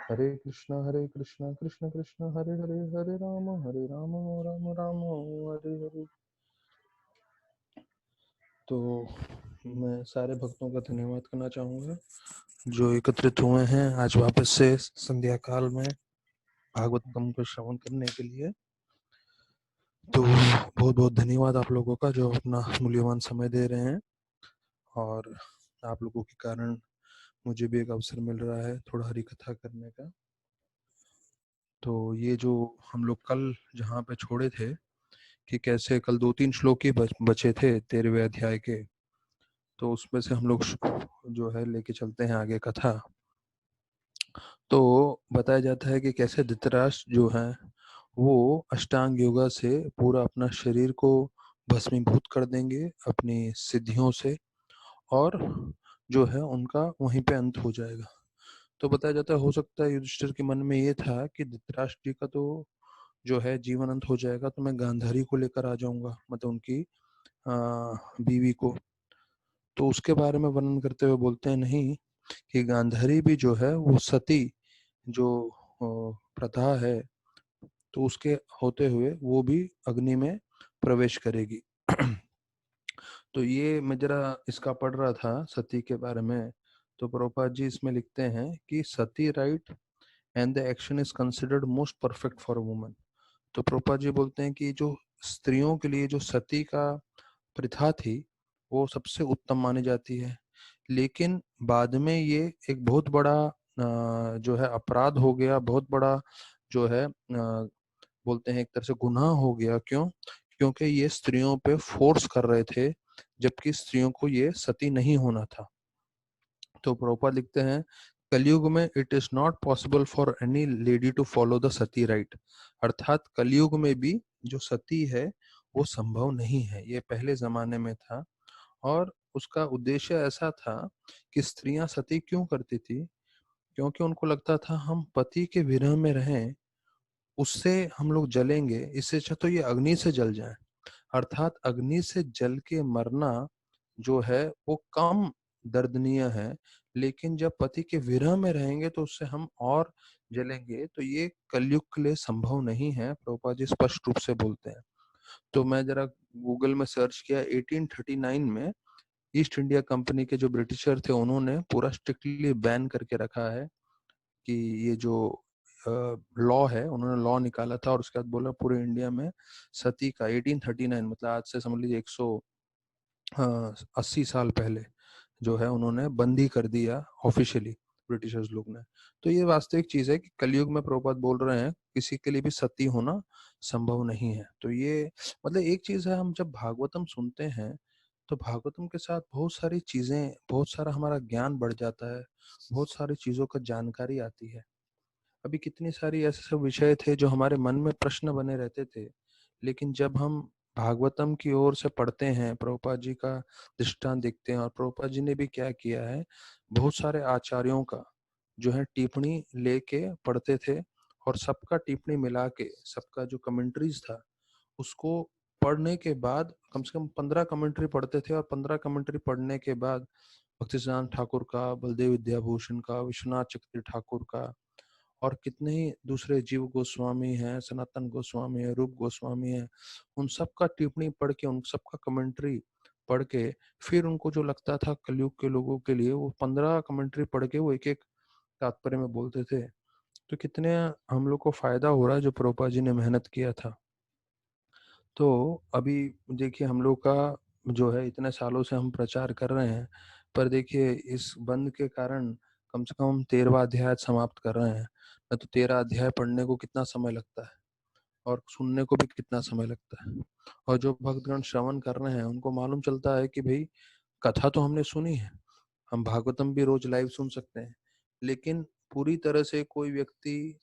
हरे कृष्णा कृष्ण कृष्ण हरे हरे, हरे राम राम राम हरे हरे। तो मैं सारे भक्तों का धन्यवाद करना चाहूँगा जो एकत्रित हुए हैं आज वापस से संध्या काल में भागवतम को श्रवण करने के लिए। तो बहुत बहुत धन्यवाद आप लोगों का जो अपना मूल्यवान समय दे रहे हैं, और आप लोगों के कारण मुझे भी एक अवसर मिल रहा है थोड़ा हरी कथा करने का। तो ये जो हम लोग कल जहाँ पे छोड़े थे कि कैसे कल 2-3 श्लोक ही बचे थे 13वें अध्याय के, तो उसमें से हम लोग जो है लेके चलते हैं आगे कथा। तो बताया जाता है कि कैसे धृतराष्ट्र जो है वो अष्टांग योगा से पूरा अपना शरीर को भस्मीभूत कर देंगे अपनी सिद्धियों से, और जो है उनका वहीं पे अंत हो जाएगा। तो बताया जाता है हो सकता है युधिष्ठिर के मन में ये था कि धृतराष्ट्र जी का तो जो है जीवन अंत हो जाएगा, तो मैं गांधारी को लेकर आ जाऊंगा, मतलब उनकी बीवी को। तो उसके बारे में वर्णन करते हुए बोलते हैं नहीं, कि गांधारी भी जो है वो सती जो प्रथा है, तो उसके होते हुए वो भी अग्नि में प्रवेश करेगी। तो ये मैं जरा इसका पढ़ रहा था सती के बारे में। तो प्रभुपाद जी इसमें लिखते हैं कि sati rite and the action is considered most perfect for a woman. तो प्रभुपाद जी बोलते हैं कि जो स्त्रियों के लिए जो सती का प्रथा थी वो सबसे उत्तम मानी जाती है, लेकिन बाद में ये एक बहुत बड़ा जो है अपराध हो गया, बहुत बड़ा जो है बोलते हैं एक तरह से गुनाह हो गया। क्यों? क्योंकि ये स्त्रियों पे फोर्स कर रहे थे, जबकि स्त्रियों को ये सती नहीं होना था। तो प्रभुपाद लिखते हैं कलयुग में it is not possible for any lady to follow the sati right. अर्थात कलयुग में भी जो सती है वो संभव नहीं है, ये पहले जमाने में था। और उसका उद्देश्य ऐसा था कि स्त्रियां सती क्यों करती थी, क्योंकि उनको लगता था हम पति के विरह में रहें, उससे हम लोग जलेंगे, इससे अच्छा तो ये अग्नि से जल जाए। अर्थात अग्नि से जल के मरना जो है वो कम दर्दनीय है, लेकिन जब पति के विरह में रहेंगे तो उससे हम और जलेंगे, तो ये कलयुग के लिए संभव नहीं है, प्रभुपाद जी स्पष्ट रूप से बोलते हैं। तो मैं जरा गूगल में सर्च किया, 1839 में ईस्ट इंडिया कंपनी के जो ब्रिटिशर थे उन्होंने पूरा स्ट्रिक्टली बैन करके रखा है कि ये जो लॉ है, उन्होंने लॉ निकाला था और उसके बाद बोला पूरे इंडिया में सती का 1839 मतलब आज से समझ लीजिए 180 साल पहले जो है उन्होंने बंदी कर दिया ऑफिशियली ब्रिटिशर्स लोग ने। तो ये वास्तविक चीज है कि कलयुग में प्रभुपाद बोल रहे हैं किसी के लिए भी सती होना संभव नहीं है। तो ये मतलब एक चीज है, हम जब भागवतम सुनते हैं तो भागवतम के साथ बहुत सारी चीजें, बहुत सारा हमारा ज्ञान बढ़ जाता है, बहुत सारी चीजों का जानकारी आती है। अभी कितनी सारी ऐसे सब विषय थे जो हमारे मन में प्रश्न बने रहते थे, लेकिन जब हम भागवतम की ओर से पढ़ते हैं, प्रभुपाद जी का दृष्टांत देखते हैं, और प्रभुपाद जी ने भी क्या किया है, बहुत सारे आचार्यों का जो है टिप्पणी लेके पढ़ते थे, और सबका टिप्पणी मिला के सबका जो कमेंट्रीज था उसको पढ़ने के बाद कम से कम 15 कमेंट्री पढ़ते थे, और 15 कमेंट्री पढ़ने के बाद भक्ति सिद्धांत ठाकुर का, बलदेव विद्याभूषण का, विश्वनाथ चक्रवर्ती ठाकुर का, और कितने ही दूसरे जीव गोस्वामी हैं, सनातन गोस्वामी है, रूप गोस्वामी है, उन सब का टिप्पणी पढ़ के, उन सब का कमेंट्री पढ़ के, फिर उनको जो लगता था कलयुग के लोगों के लिए, वो 15 कमेंट्री पढ़ के वो एक एक तात्पर्य में बोलते थे। तो कितने हम लोग को फायदा हो रहा है जो प्रभुपाद जी ने मेहनत किया था। तो अभी देखिए हम लोग का जो है इतने सालों से हम प्रचार कर रहे हैं, पर देखिए इस बंद के कारण कम से कम हम 13वां अध्याय समाप्त कर रहे हैं। न तो 13 अध्याय पढ़ने को कितना समय लगता है और सुनने को भी कितना समय लगता है। और जो भक्तगण श्रवण कर रहे हैं उनको मालूम चलता है कि भाई कथा तो हमने सुनी है, हम भागवतम भी रोज लाइव सुन सकते हैं, लेकिन पूरी तरह से कोई व्यक्ति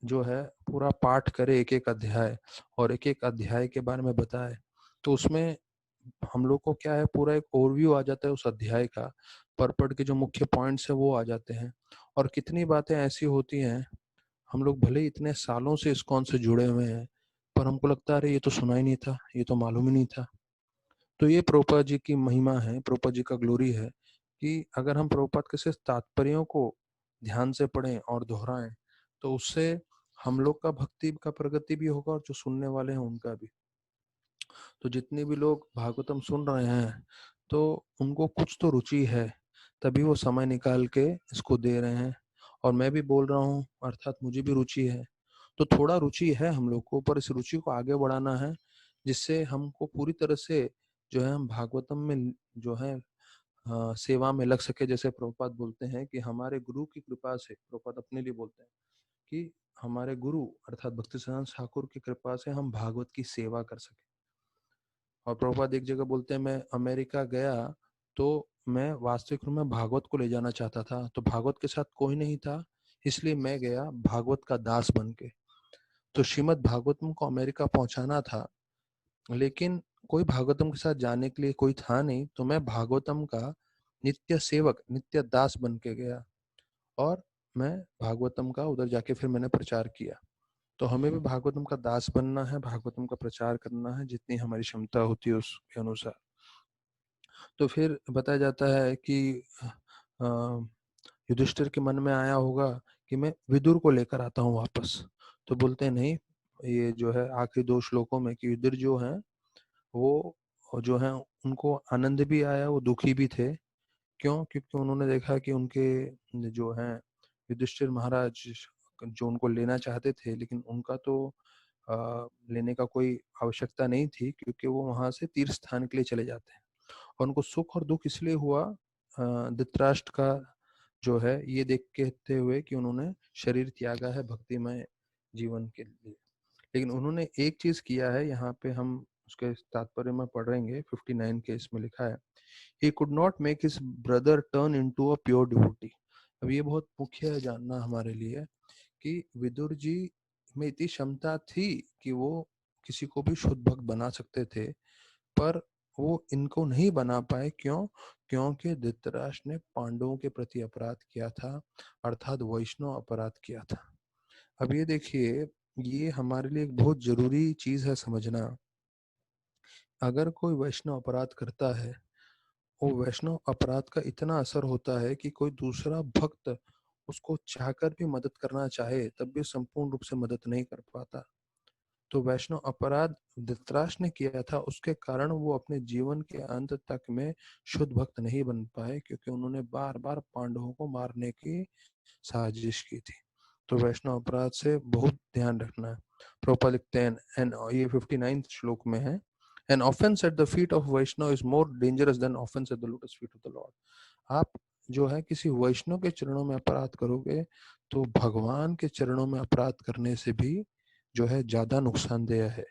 जो है पूरा पाठ करे एक एक अध्याय, और एक एक अध्याय के बारे में बताए, तो उसमें हम लोग को क्या है पूरा एक ओवरव्यू आ जाता है उस अध्याय का, परपट के जो मुख्य पॉइंट्स है वो आ जाते हैं। और कितनी बातें ऐसी होती हैं, हम लोग भले ही इतने सालों से इस्कॉन से जुड़े हुए हैं, पर हमको लगता है अरे ये तो सुना ही नहीं था, ये तो मालूम ही नहीं था। तो ये प्रभुपाद जी की महिमा है, प्रभुपाद जी का ग्लोरी है कि अगर हम प्रभुपाद के सिर्फ तात्पर्यों को ध्यान से पढ़ें और दोहराएं, तो उससे हम लोग का भक्ति का प्रगति भी होगा और जो सुनने वाले हैं उनका भी। तो जितने भी लोग भागवतम सुन रहे हैं तो उनको कुछ तो रुचि है, तभी वो समय निकाल के इसको दे रहे हैं। और मैं भी बोल रहा हूँ, अर्थात मुझे भी रुचि है। तो थोड़ा रुचि है हम लोग को, पर इस रुचि को आगे बढ़ाना है, जिससे हमको पूरी तरह से जो है हम भागवतम में जो है सेवा में लग सके। जैसे प्रभुपाद बोलते हैं कि हमारे गुरु की कृपा से, प्रभुपाद अपने लिए बोलते हैं कि हमारे गुरु अर्थात भक्तिसिद्धांत ठाकुर की कृपा से हम भागवत की सेवा कर सके। और प्रभुपाद एक जगह बोलते हैं, मैं अमेरिका गया तो मैं वास्तविक रूप में भागवत को ले जाना चाहता था, तो भागवत के साथ कोई नहीं था, इसलिए मैं गया भागवत का दास बन के। तो श्रीमद् भागवतम को अमेरिका पहुंचाना था, लेकिन कोई भागवतम के साथ जाने के लिए कोई था नहीं, तो मैं भागवतम का नित्य सेवक, नित्य दास बन के गया और मैं भागवतम का उधर जाके फिर मैंने प्रचार किया। तो हमें भी भागवतम का दास बनना है, भागवतम का प्रचार करना है, जितनी हमारी क्षमता होती है उसके अनुसार। तो फिर बताया जाता है कि युधिष्ठिर के मन में आया होगा कि मैं विदुर को लेकर आता हूँ वापस। तो बोलते हैं नहीं, ये जो है आखिरी 2 श्लोकों में कि विदुर जो है वो जो है उनको आनंद भी आया, वो दुखी भी थे। क्यों? क्योंकि उन्होंने देखा कि उनके जो हैं युधिष्ठिर महाराज जो उनको लेना चाहते थे, लेकिन उनका तो लेने का कोई आवश्यकता नहीं थी, क्योंकि वो वहां से तीर्थ स्थान के लिए चले जाते हैं। और उनको सुख और दुख इसलिए हुआ धृतराष्ट्र का जो है ये देख कहते हुए कि उन्होंने शरीर त्यागा है भक्तिमय जीवन के लिए। लेकिन उन्होंने एक चीज किया है, यहाँ पे हम उसके तात्पर्य में पढ़ेंगे 59 के इसमें लिखा है, he could not make his brother turn into a pure devotee। अब ये बहुत मुख्य है जानना हमारे लिए कि विदुर जी में इतनी क्षमता थी कि वो किसी को भी शुद्ध भक्त बना सकते थे, पर वो इनको नहीं बना पाए। क्यों? क्योंकि धृतराष्ट्र ने पांडवों के प्रति अपराध किया था, अर्थात वैष्णव अपराध किया था। अब ये देखिए, ये हमारे लिए एक बहुत जरूरी चीज है समझना। अगर कोई वैष्णव अपराध करता है, वो वैष्णव अपराध का इतना असर होता है कि कोई दूसरा भक्त उसको चाहकर भी मदद करना चाहे तब भी संपूर्ण रूप से मदद नहीं कर पाता। तो वैष्णव अपराध धृतराष्ट्र ने किया था, उसके कारण वो अपने जीवन के अंत तक में शुद्ध भक्त नहीं बन पाए, क्योंकि उन्होंने बार बार पांडवों को मारने की साजिश की थी। तो वैष्णव अपराध से बहुत ध्यान रखना है। प्रभुपाद लिखते हैं, एंड ये 59 श्लोक में है, an offence at the feet of Vaishnava is more dangerous than offence at the lotus feet of the lord. आप जो है किसी वैष्णव के चरणों में अपराध करोगे तो भगवान के चरणों में अपराध करने से भी जो है ज्यादा नुकसानदेह है,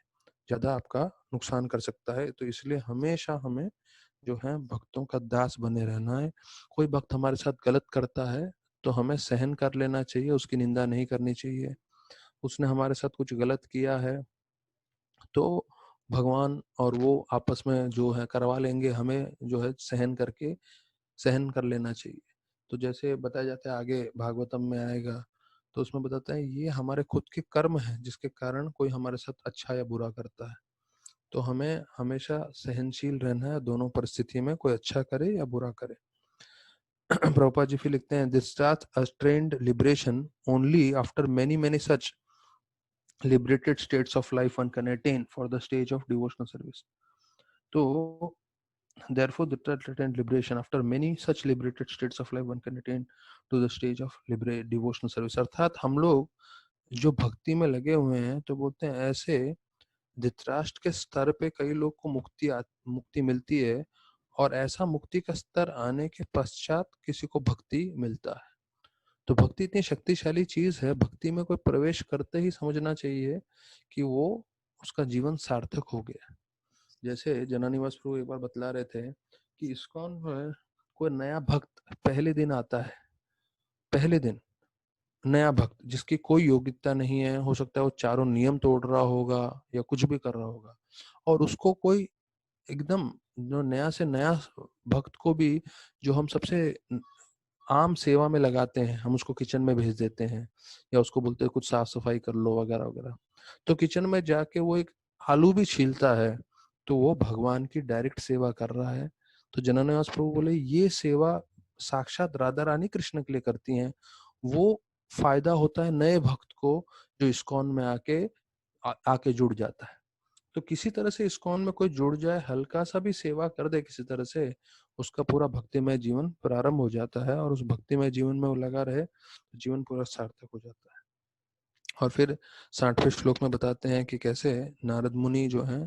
ज्यादा आपका नुकसान कर सकता है। तो इसलिए हमेशा हमें जो है भक्तों का दास बने रहना है। कोई भक्त हमारे साथ गलत करता है तो हमें सहन कर लेना चाहिए, उसकी निंदा नहीं करनी चाहिए। उसने हमारे साथ कुछ गलत किया है तो भगवान और वो आपस में जो है करवा लेंगे, हमें जो है सहन करके सहन कर लेना चाहिए। तो जैसे बताया जाता है आगे भागवतम में आएगा, तो उसमें बताता है ये हमारे खुद के कर्म है जिसके कारण कोई हमारे साथ अच्छा या बुरा करता है। तो हमें हमेशा सहनशील रहना है दोनों परिस्थिति में, कोई अच्छा करे या बुरा करे। प्रभुपाद जी फिर लिखते हैं, this start a trend liberation only after many many such liberated states of life one can attain for the stage of devotional service। तो therefore the attain liberation after many such liberated states of life one can attain to the stage of devotional service। अर्थात हम लोग जो भक्ति में लगे हुए हैं, तो बोलते हैं ऐसे धृतराष्ट्र के स्तर पे कई लोग को मुक्ति मिलती है, और ऐसा मुक्ति का स्तर आने के पश्चात किसी को भक्ति मिलता है। तो भक्ति इतनी शक्तिशाली चीज है, भक्ति में कोई प्रवेश करते ही समझना चाहिए कि वो उसका जीवन सार्थक हो गया। जैसे जनानिवास प्रभु एक बार बतला रहे थे कि इस्कॉन में कोई नया भक्त पहले दिन आता है, पहले दिन नया भक्त जिसकी कोई योग्यता नहीं है, हो सकता है वो चारों नियम तोड़ रहा होगा या कुछ भी कर रहा होगा, और उसको कोई एकदम जो नया से नया भक्त को भी जो हम सबसे आम सेवा में लगाते हैं, हम उसको किचन में भेज देते हैं या उसको बोलते हैं कुछ साफ सफाई कर लो वगैरह वगैरह। तो किचन में जाके वो एक आलू भी छीलता है तो वो भगवान की डायरेक्ट सेवा कर रहा है। तो जननायास प्रभु बोले ये सेवा साक्षात राधा रानी कृष्ण के लिए करती हैं, वो फायदा होता है नए भक्त को जो इस्कॉन में आके जुड़ जाता है। तो किसी तरह से इस्कॉन में कोई जुड़ जाए, हल्का सा भी सेवा कर दे किसी तरह से, उसका पूरा भक्तिमय जीवन प्रारंभ हो जाता है, और उस भक्तिमय जीवन में वो लगा रहे तो जीवन पूरा सार्थक हो जाता है। और फिर 60वें श्लोक में बताते हैं कि कैसे नारद मुनि जो हैं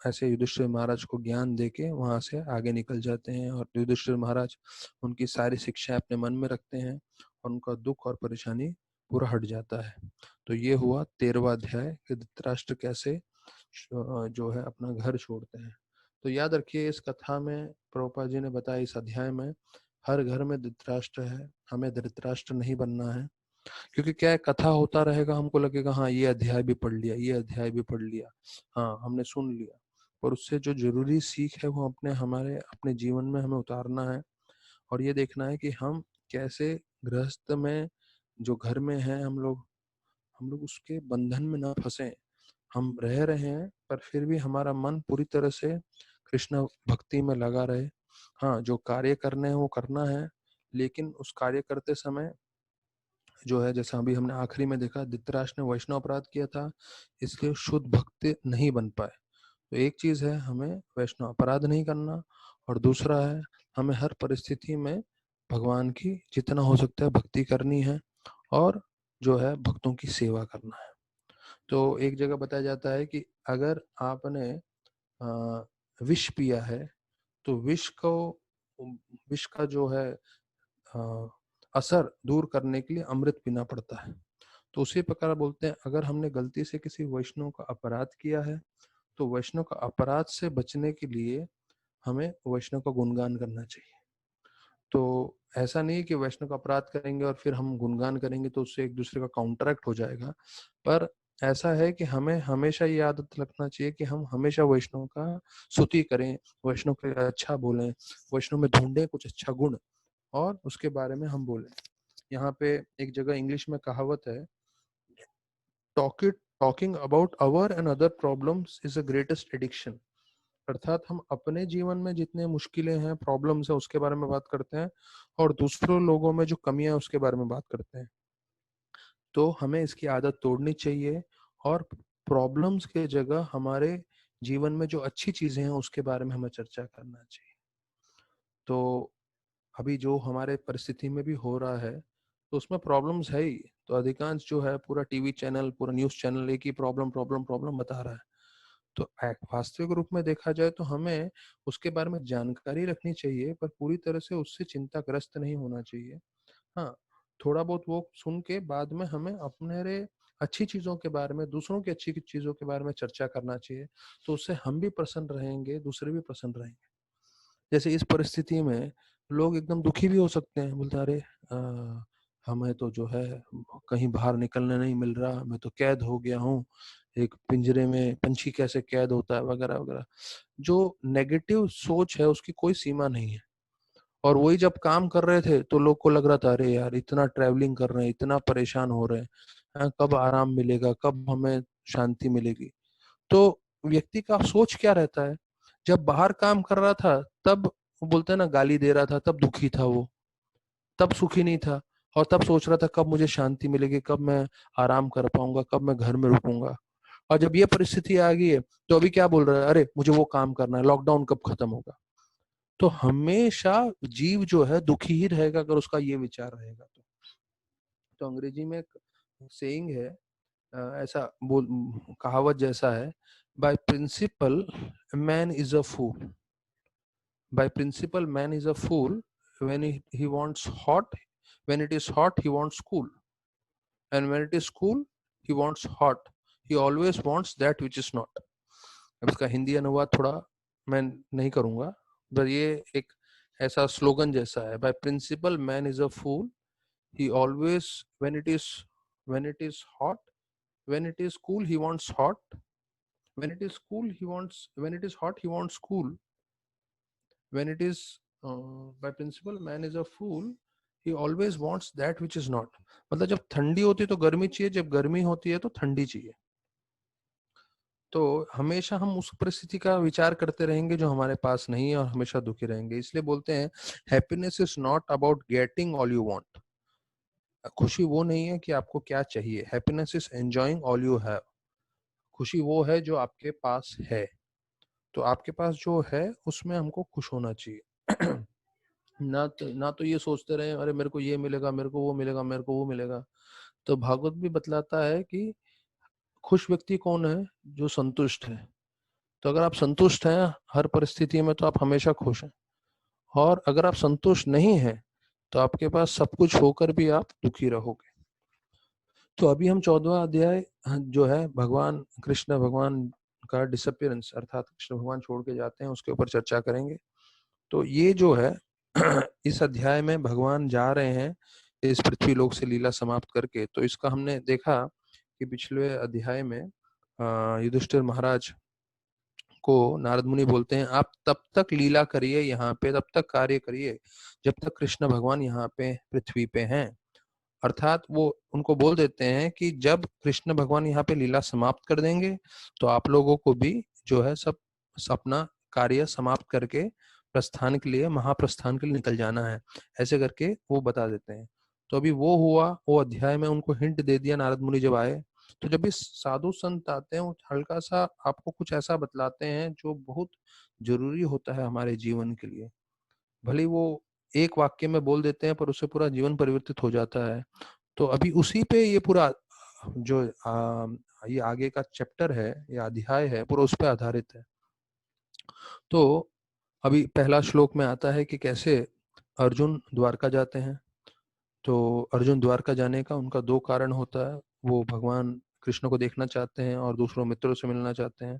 ऐसे युधिष्ठिर महाराज को ज्ञान देके वहां से आगे निकल जाते हैं, और युधिष्ठिर महाराज उनकी सारी शिक्षाएं अपने मन में रखते हैं, और उनका दुख और परेशानी पूरा हट जाता है। तो ये हुआ 13वां अध्याय कि धृतराष्ट्र कैसे जो है अपना घर छोड़ते हैं। तो याद रखिए, इस कथा में प्रभुपाद जी ने बताया, इस अध्याय में हर घर में धृतराष्ट्र है, हमें धृतराष्ट्र नहीं बनना है। क्योंकि क्या है, कथा होता रहेगा, हमको लगेगा हाँ ये अध्याय भी पढ़ लिया, ये अध्याय भी पढ़ लिया, हाँ हमने सुन लिया, पर उससे जो जरूरी सीख है वो अपने जीवन में हमें उतारना है। और ये देखना है कि हम कैसे गृहस्थ में जो घर में है हम लोग उसके बंधन में ना फंसे। हम रह रहे हैं पर फिर भी हमारा मन पूरी तरह से कृष्ण भक्ति में लगा रहे। हाँ, जो कार्य करने हैं वो करना है, लेकिन उस कार्य करते समय जो है, जैसा अभी हमने आखिरी में देखा, धृतराष्ट्र ने वैष्णव अपराध किया था, इसलिए शुद्ध भक्त नहीं बन पाए। तो एक चीज है हमें वैष्णव अपराध नहीं करना, और दूसरा है हमें हर परिस्थिति में भगवान की जितना हो सकता है भक्ति करनी है, और जो है भक्तों की सेवा करना है। तो एक जगह बताया जाता है कि अगर आपने विष पिया है तो विष का जो है असर दूर करने के लिए अमृत पीना पड़ता है। तो उसी प्रकार बोलते हैं, अगर हमने गलती से किसी वैष्णव का अपराध किया है तो वैष्णव का अपराध से बचने के लिए हमें वैष्णव का गुणगान करना चाहिए। तो ऐसा नहीं है कि वैष्णव का अपराध करेंगे और फिर हम गुणगान करेंगे तो उससे एक दूसरे का काउंटरैक्ट हो जाएगा। पर ऐसा है कि हमें हमेशा ये आदत रखना चाहिए कि हम हमेशा वैष्णव का स्तुति करें, वैष्णव के अच्छा बोलें, वैष्णव में ढूंढें कुछ अच्छा गुण, और उसके बारे में हम बोलें। यहाँ पे एक जगह इंग्लिश में कहावत है, talking about our and other problems is the greatest addiction. अर्थात हम अपने जीवन में जितने मुश्किलें हैं, प्रॉब्लम्स है, उसके बारे में बात करते हैं, और दूसरों लोगों में जो कमियां है उसके बारे में बात करते हैं। तो हमें इसकी आदत तोड़नी चाहिए, और प्रॉब्लम्स के जगह हमारे जीवन में जो अच्छी चीजें हैं उसके बारे में हमें चर्चा करना चाहिए। तो अभी जो हमारे परिस्थिति में भी हो रहा है तो उसमें प्रॉब्लम्स है ही। तो अधिकांश जो है पूरा टीवी चैनल, पूरा न्यूज चैनल एक ही प्रॉब्लम प्रॉब्लम प्रॉब्लम बता रहा है। तो वास्तविक रूप में देखा जाए तो हमें उसके बारे में जानकारी रखनी चाहिए, पर पूरी तरह से उससे चिंताग्रस्त नहीं होना चाहिए। हाँ, थोड़ा बहुत वो सुन के बाद में हमें अपने रे अच्छी चीजों के बारे में, दूसरों की अच्छी चीजों के बारे में चर्चा करना चाहिए। तो उससे हम भी प्रसन्न रहेंगे, दूसरे भी प्रसन्न रहेंगे। जैसे इस परिस्थिति में लोग एकदम दुखी भी हो सकते हैं, बोलते हैं अरे हमें तो जो है कहीं बाहर निकलने नहीं मिल रहा, मैं तो कैद हो गया हूँ, एक पिंजरे में पंछी कैसे कैद होता है, वगैरह वगैरह। जो नेगेटिव सोच है उसकी कोई सीमा नहीं है। और वही जब काम कर रहे थे तो लोग को लग रहा था अरे यार इतना ट्रैवलिंग कर रहे हैं, इतना परेशान हो रहे हैं, कब आराम मिलेगा, कब हमें शांति मिलेगी। तो व्यक्ति का सोच क्या रहता है, जब बाहर काम कर रहा था तब वो बोलते हैं ना गाली दे रहा था, तब दुखी था वो, तब सुखी नहीं था, और तब सोच रहा था कब मुझे शांति मिलेगी, कब मैं आराम कर पाऊंगा, कब मैं घर में रुकूंगा। और जब ये परिस्थिति आ गई है तो अभी क्या बोल रहा है, अरे मुझे वो काम करना है, लॉकडाउन कब खत्म होगा। तो हमेशा जीव जो है दुखी ही रहेगा अगर उसका ये विचार रहेगा। तो अंग्रेजी में एक सेइंग है, ऐसा बोल कहावत जैसा है, by principle man is a fool, by principle man is a fool, when he wants hot, when it is hot he wants cool, and when it is cool he wants hot, he always wants that which is not। अब इसका हिंदी अनुवाद थोड़ा मैं नहीं करूंगा, पर ये एक ऐसा स्लोगन जैसा है, by principle man is a fool, he always when it is hot, when it is cool he wants hot, when it is hot he wants cool, when it is by principle man is a fool, he always wants that which is not। मतलब जब ठंडी होती है तो गर्मी चाहिए, जब गर्मी होती है तो ठंडी चाहिए। तो हमेशा हम उस परिस्थिति का विचार करते रहेंगे जो हमारे पास नहीं है, और हमेशा दुखी रहेंगे। इसलिए बोलते हैं happiness is not about getting all you want, खुशी वो नहीं है कि आपको क्या चाहिए। Happiness is enjoying all you have. खुशी वो है जो आपके पास है। तो आपके पास जो है उसमें हमको खुश होना चाहिए। ना तो ये सोचते रहे अरे मेरे को ये मिलेगा, मेरे को वो मिलेगा, मेरे को वो मिलेगा। तो भागवत भी बतलाता है कि खुश व्यक्ति कौन है? जो संतुष्ट है। तो अगर आप संतुष्ट हैं हर परिस्थिति में तो आप हमेशा खुश हैं। और अगर आप संतुष्ट नहीं हैं तो आपके पास सब कुछ होकर भी आप दुखी रहोगे। तो अभी हम 14वां अध्याय जो है भगवान कृष्ण भगवान का डिसअपियरेंस अर्थात कृष्ण भगवान छोड़ के जाते हैं उसके ऊपर चर्चा करेंगे। तो ये जो है इस अध्याय में भगवान जा रहे हैं इस पृथ्वी लोक से लीला समाप्त करके। तो इसका हमने देखा कि पिछले अध्याय में युधिष्ठिर महाराज को नारद मुनि बोलते हैं आप तब तक लीला करिए यहाँ पे, तब तक कार्य करिए जब तक कृष्ण भगवान यहाँ पे पृथ्वी पे हैं। अर्थात वो उनको बोल देते हैं कि जब कृष्ण भगवान यहाँ पे लीला समाप्त कर देंगे तो आप लोगों को भी जो है सब अपना कार्य समाप्त करके प्रस्थान के लिए, महाप्रस्थान के लिए निकल जाना है। ऐसे करके वो बता देते हैं। तो अभी वो हुआ, वो अध्याय में उनको हिंट दे दिया नारद मुनि जब आए। तो जब इस साधु संत आते हैं वो हल्का सा आपको कुछ ऐसा बतलाते हैं जो बहुत जरूरी होता है हमारे जीवन के लिए। भले वो एक वाक्य में बोल देते हैं पर उससे पूरा जीवन परिवर्तित हो जाता है। तो अभी उसी पे ये पूरा जो ये आगे का चैप्टर है या अध्याय है पूरा उस पे आधारित है। तो अभी पहला श्लोक में आता है कि कैसे अर्जुन द्वारका जाते हैं। तो अर्जुन द्वारका जाने का उनका दो कारण होता है। वो भगवान कृष्ण को देखना चाहते हैं और दूसरों मित्रों से मिलना चाहते हैं,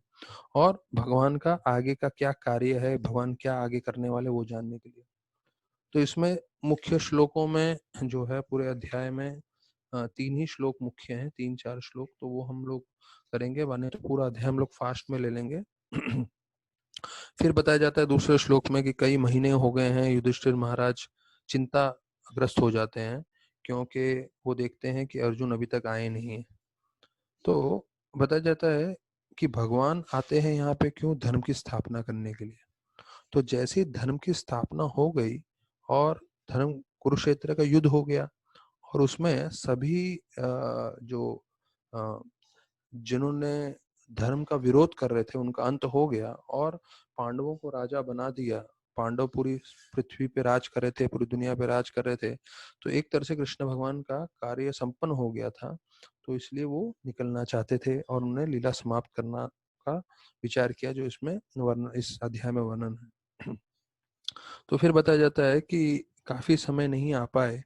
और भगवान का आगे का क्या कार्य है, भगवान क्या आगे करने वाले वो जानने के लिए। तो इसमें मुख्य श्लोकों में जो है पूरे अध्याय में तीन ही श्लोक मुख्य हैं, 3-4 श्लोक। तो वो हम लोग करेंगे, वरना तो पूरा अध्याय हम लोग फास्ट में ले लेंगे। फिर बताया जाता है दूसरे श्लोक में कि कई महीने हो गए हैं, युधिष्ठिर महाराज चिंताग्रस्त हो जाते हैं क्योंकि वो देखते हैं कि अर्जुन अभी तक आए नहीं है। तो बताया जाता है कि भगवान आते हैं यहाँ पे क्यों? धर्म की स्थापना करने के लिए। तो जैसे ही धर्म की स्थापना हो गई और धर्म कुरुक्षेत्र का युद्ध हो गया और उसमें सभी जो अ, जिन्होंने धर्म का विरोध कर रहे थे उनका अंत हो गया और पांडवों को राजा बना दिया। पांडव पूरी पृथ्वी पे राज कर रहे थे, पूरी दुनिया पे राज कर रहे थे। तो एक तरह से कृष्ण भगवान का कार्य संपन्न हो गया था। तो इसलिए वो निकलना चाहते थे और उन्हें लीला समाप्त करना का विचार किया, जो इसमें वर्णन, इस अध्याय में वर्णन है। तो फिर बताया जाता है कि काफी समय नहीं आ पाए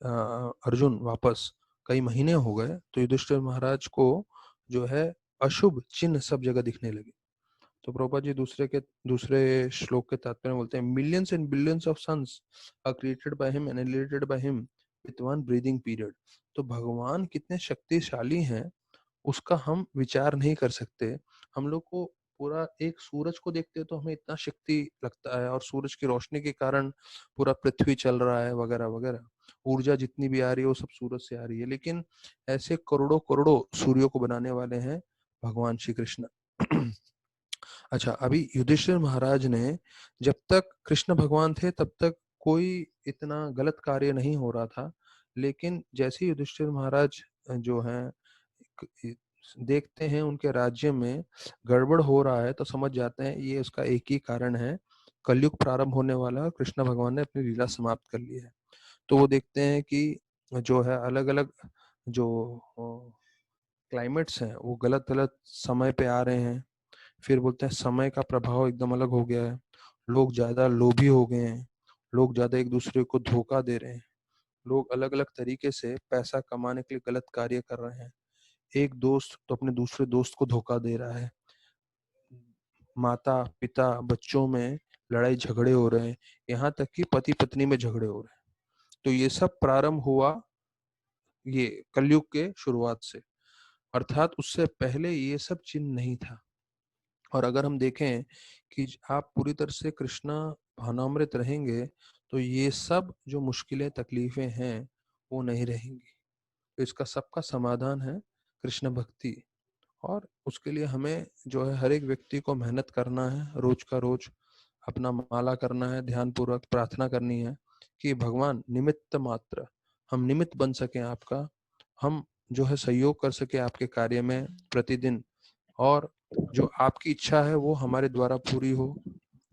अर्जुन वापस, कई महीने हो गए। तो युधिष्ठिर महाराज को जो है अशुभ चिन्ह सब जगह दिखने लगे। तो प्रभुपाद जी दूसरे श्लोक के तात्पर्य में बोलते हैं millions and billions of suns are created by him and annihilated by him with one breathing period. तो भगवान कितने शक्तिशाली हैं उसका हम विचार नहीं कर सकते। हम लोग को पूरा एक सूरज को देखते हैं तो हमें इतना शक्ति लगता है और सूरज की रोशनी के कारण पूरा पृथ्वी चल रहा है वगैरह वगैरह। ऊर्जा जितनी भी आ रही है वो सब सूरज से आ रही है, लेकिन ऐसे करोड़ों करोड़ों सूर्यों को बनाने वाले हैं भगवान श्री कृष्ण। अच्छा, अभी युधिष्ठिर महाराज ने, जब तक कृष्ण भगवान थे तब तक कोई इतना गलत कार्य नहीं हो रहा था। लेकिन जैसे ही युधिष्ठिर महाराज जो हैं देखते हैं उनके राज्य में गड़बड़ हो रहा है तो समझ जाते हैं ये उसका एक ही कारण है, कलयुग प्रारंभ होने वाला है और कृष्ण भगवान ने अपनी लीला समाप्त कर ली है। तो वो देखते हैं कि जो है अलग अलग जो क्लाइमेट्स हैं वो गलत गलत समय पे आ रहे हैं। फिर बोलते हैं समय का प्रभाव एकदम अलग हो गया है, लोग ज्यादा लोभी हो गए हैं, लोग ज्यादा एक दूसरे को धोखा दे रहे हैं, लोग अलग अलग तरीके से पैसा कमाने के लिए गलत कार्य कर रहे हैं। एक दोस्त तो अपने दूसरे दोस्त को धोखा दे रहा है, माता पिता बच्चों में लड़ाई झगड़े हो रहे हैं, यहाँ तक कि पति पत्नी में झगड़े हो रहे हैं। तो ये सब प्रारंभ हुआ ये कलयुग के शुरुआत से, अर्थात उससे पहले ये सब चिन्ह नहीं था। और अगर हम देखें कि आप पूरी तरह से कृष्णा भावनामृत रहेंगे तो ये सब जो मुश्किलें तकलीफें हैं वो नहीं रहेंगी। तो इसका सबका समाधान है कृष्ण भक्ति। और उसके लिए हमें जो है हर एक व्यक्ति को मेहनत करना है, रोज का रोज अपना माला करना है, ध्यान पूर्वक प्रार्थना करनी है कि भगवान निमित्त मात्र, हम निमित्त बन सकें आपका, हम जो है सहयोग कर सके आपके कार्य में प्रतिदिन, और जो आपकी इच्छा है वो हमारे द्वारा पूरी हो।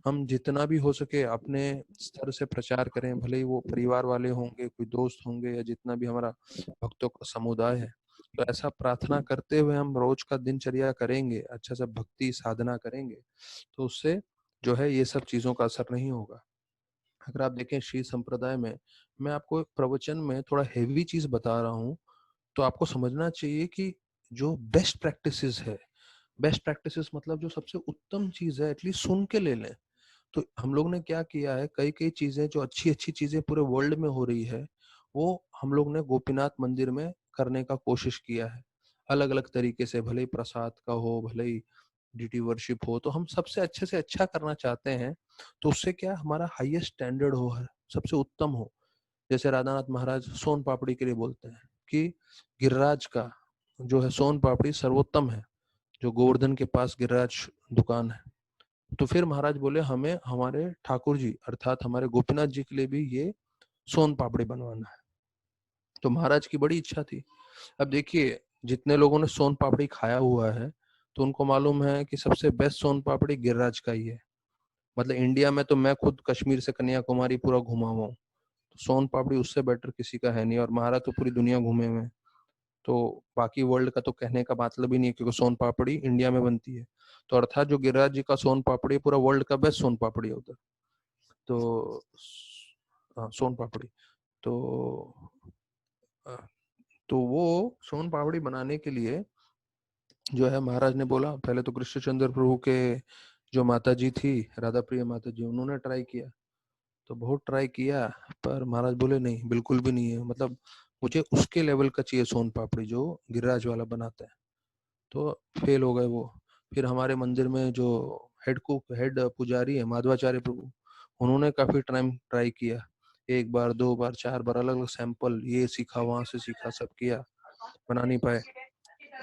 हम जितना भी हो सके अपने स्तर से प्रचार करें, भले ही वो परिवार वाले होंगे, कोई दोस्त होंगे, या जितना भी हमारा भक्तों का समुदाय है। तो ऐसा प्रार्थना करते हुए हम रोज का दिनचर्या करेंगे, अच्छा सा भक्ति साधना करेंगे, तो उससे जो है ये सब चीजों का असर नहीं होगा। अगर आप देखें श्री संप्रदाय में, मैं आपको एक प्रवचन में थोड़ा हेवी चीज बता रहा हूँ, तो आपको समझना चाहिए कि जो बेस्ट प्रैक्टिसेस है, बेस्ट प्रैक्टिसेस मतलब जो सबसे उत्तम चीज है, एटलीस्ट सुन के ले लें। तो हम लोग ने क्या किया है, कई कई चीजें जो अच्छी अच्छी चीजें पूरे वर्ल्ड में हो रही है, वो हम लोग ने गोपीनाथ मंदिर में करने का कोशिश किया है। अलग अलग तरीके से, भले ही प्रसाद का हो, भले ही डीटी वर्शिप हो, तो हम सबसे अच्छे से अच्छा करना चाहते हैं। तो उससे क्या हमारा हाईएस्ट स्टैंडर्ड हो, सबसे उत्तम हो। जैसे राधानाथ महाराज सोन पापड़ी के लिए बोलते हैं कि गिरिराज का जो है सोन पापड़ी सर्वोत्तम है, जो गोवर्धन के पास गिरिराज दुकान है। तो फिर महाराज बोले हमें हमारे ठाकुर जी अर्थात हमारे गोपीनाथ जी के लिए भी ये सोन पापड़ी बनवाना है। तो महाराज की बड़ी इच्छा थी। अब देखिए, जितने लोगों ने सोन पापड़ी खाया हुआ है, तो उनको मालूम है कि सबसे बेस्ट सोन पापड़ी गिरिराज का ही है। मतलब इंडिया में तो मैं खुद कश्मीर से कन्याकुमारी पूरा घुमा हुआ हूँ, तो सोन पापड़ी उससे बेटर किसी का है नहीं। और महाराज तो पूरी दुनिया घूमे हुए हैं, तो बाकी वर्ल्ड का तो कहने का मतलब ही नहीं है, क्योंकि सोन पापड़ी इंडिया में बनती है। तो अर्थात जो गिरिराज जी का सोन पापड़ी पूरा वर्ल्ड का बेस्ट सोन पापड़ी है उधर। तो हाँ, सोन पापड़ी। तो अ, तो वो सोन पापड़ी बनाने के लिए जो है महाराज ने बोला, पहले तो कृष्णचंद्र प्रभु के जो माता जी थी, राधा प्रिय माता जी, उन्होंने ट्राई किया। तो बहुत ट्राई किया, पर महाराज बोले नहीं, बिल्कुल भी नहीं है, मतलब मुझे उसके लेवल का चाहिए सोन पापड़ी जो गिरिराज वाला बनाता है। तो फेल हो गए वो। फिर हमारे मंदिर में जो हेड कुक, हेड पुजारी है माधवाचार्य प्रभु, उन्होंने काफी टाइम ट्राई किया, एक बार, दो बार, चार बार, अलग अलग सैंपल, ये सीखा वहां से सीखा, सब किया, बना नहीं पाए।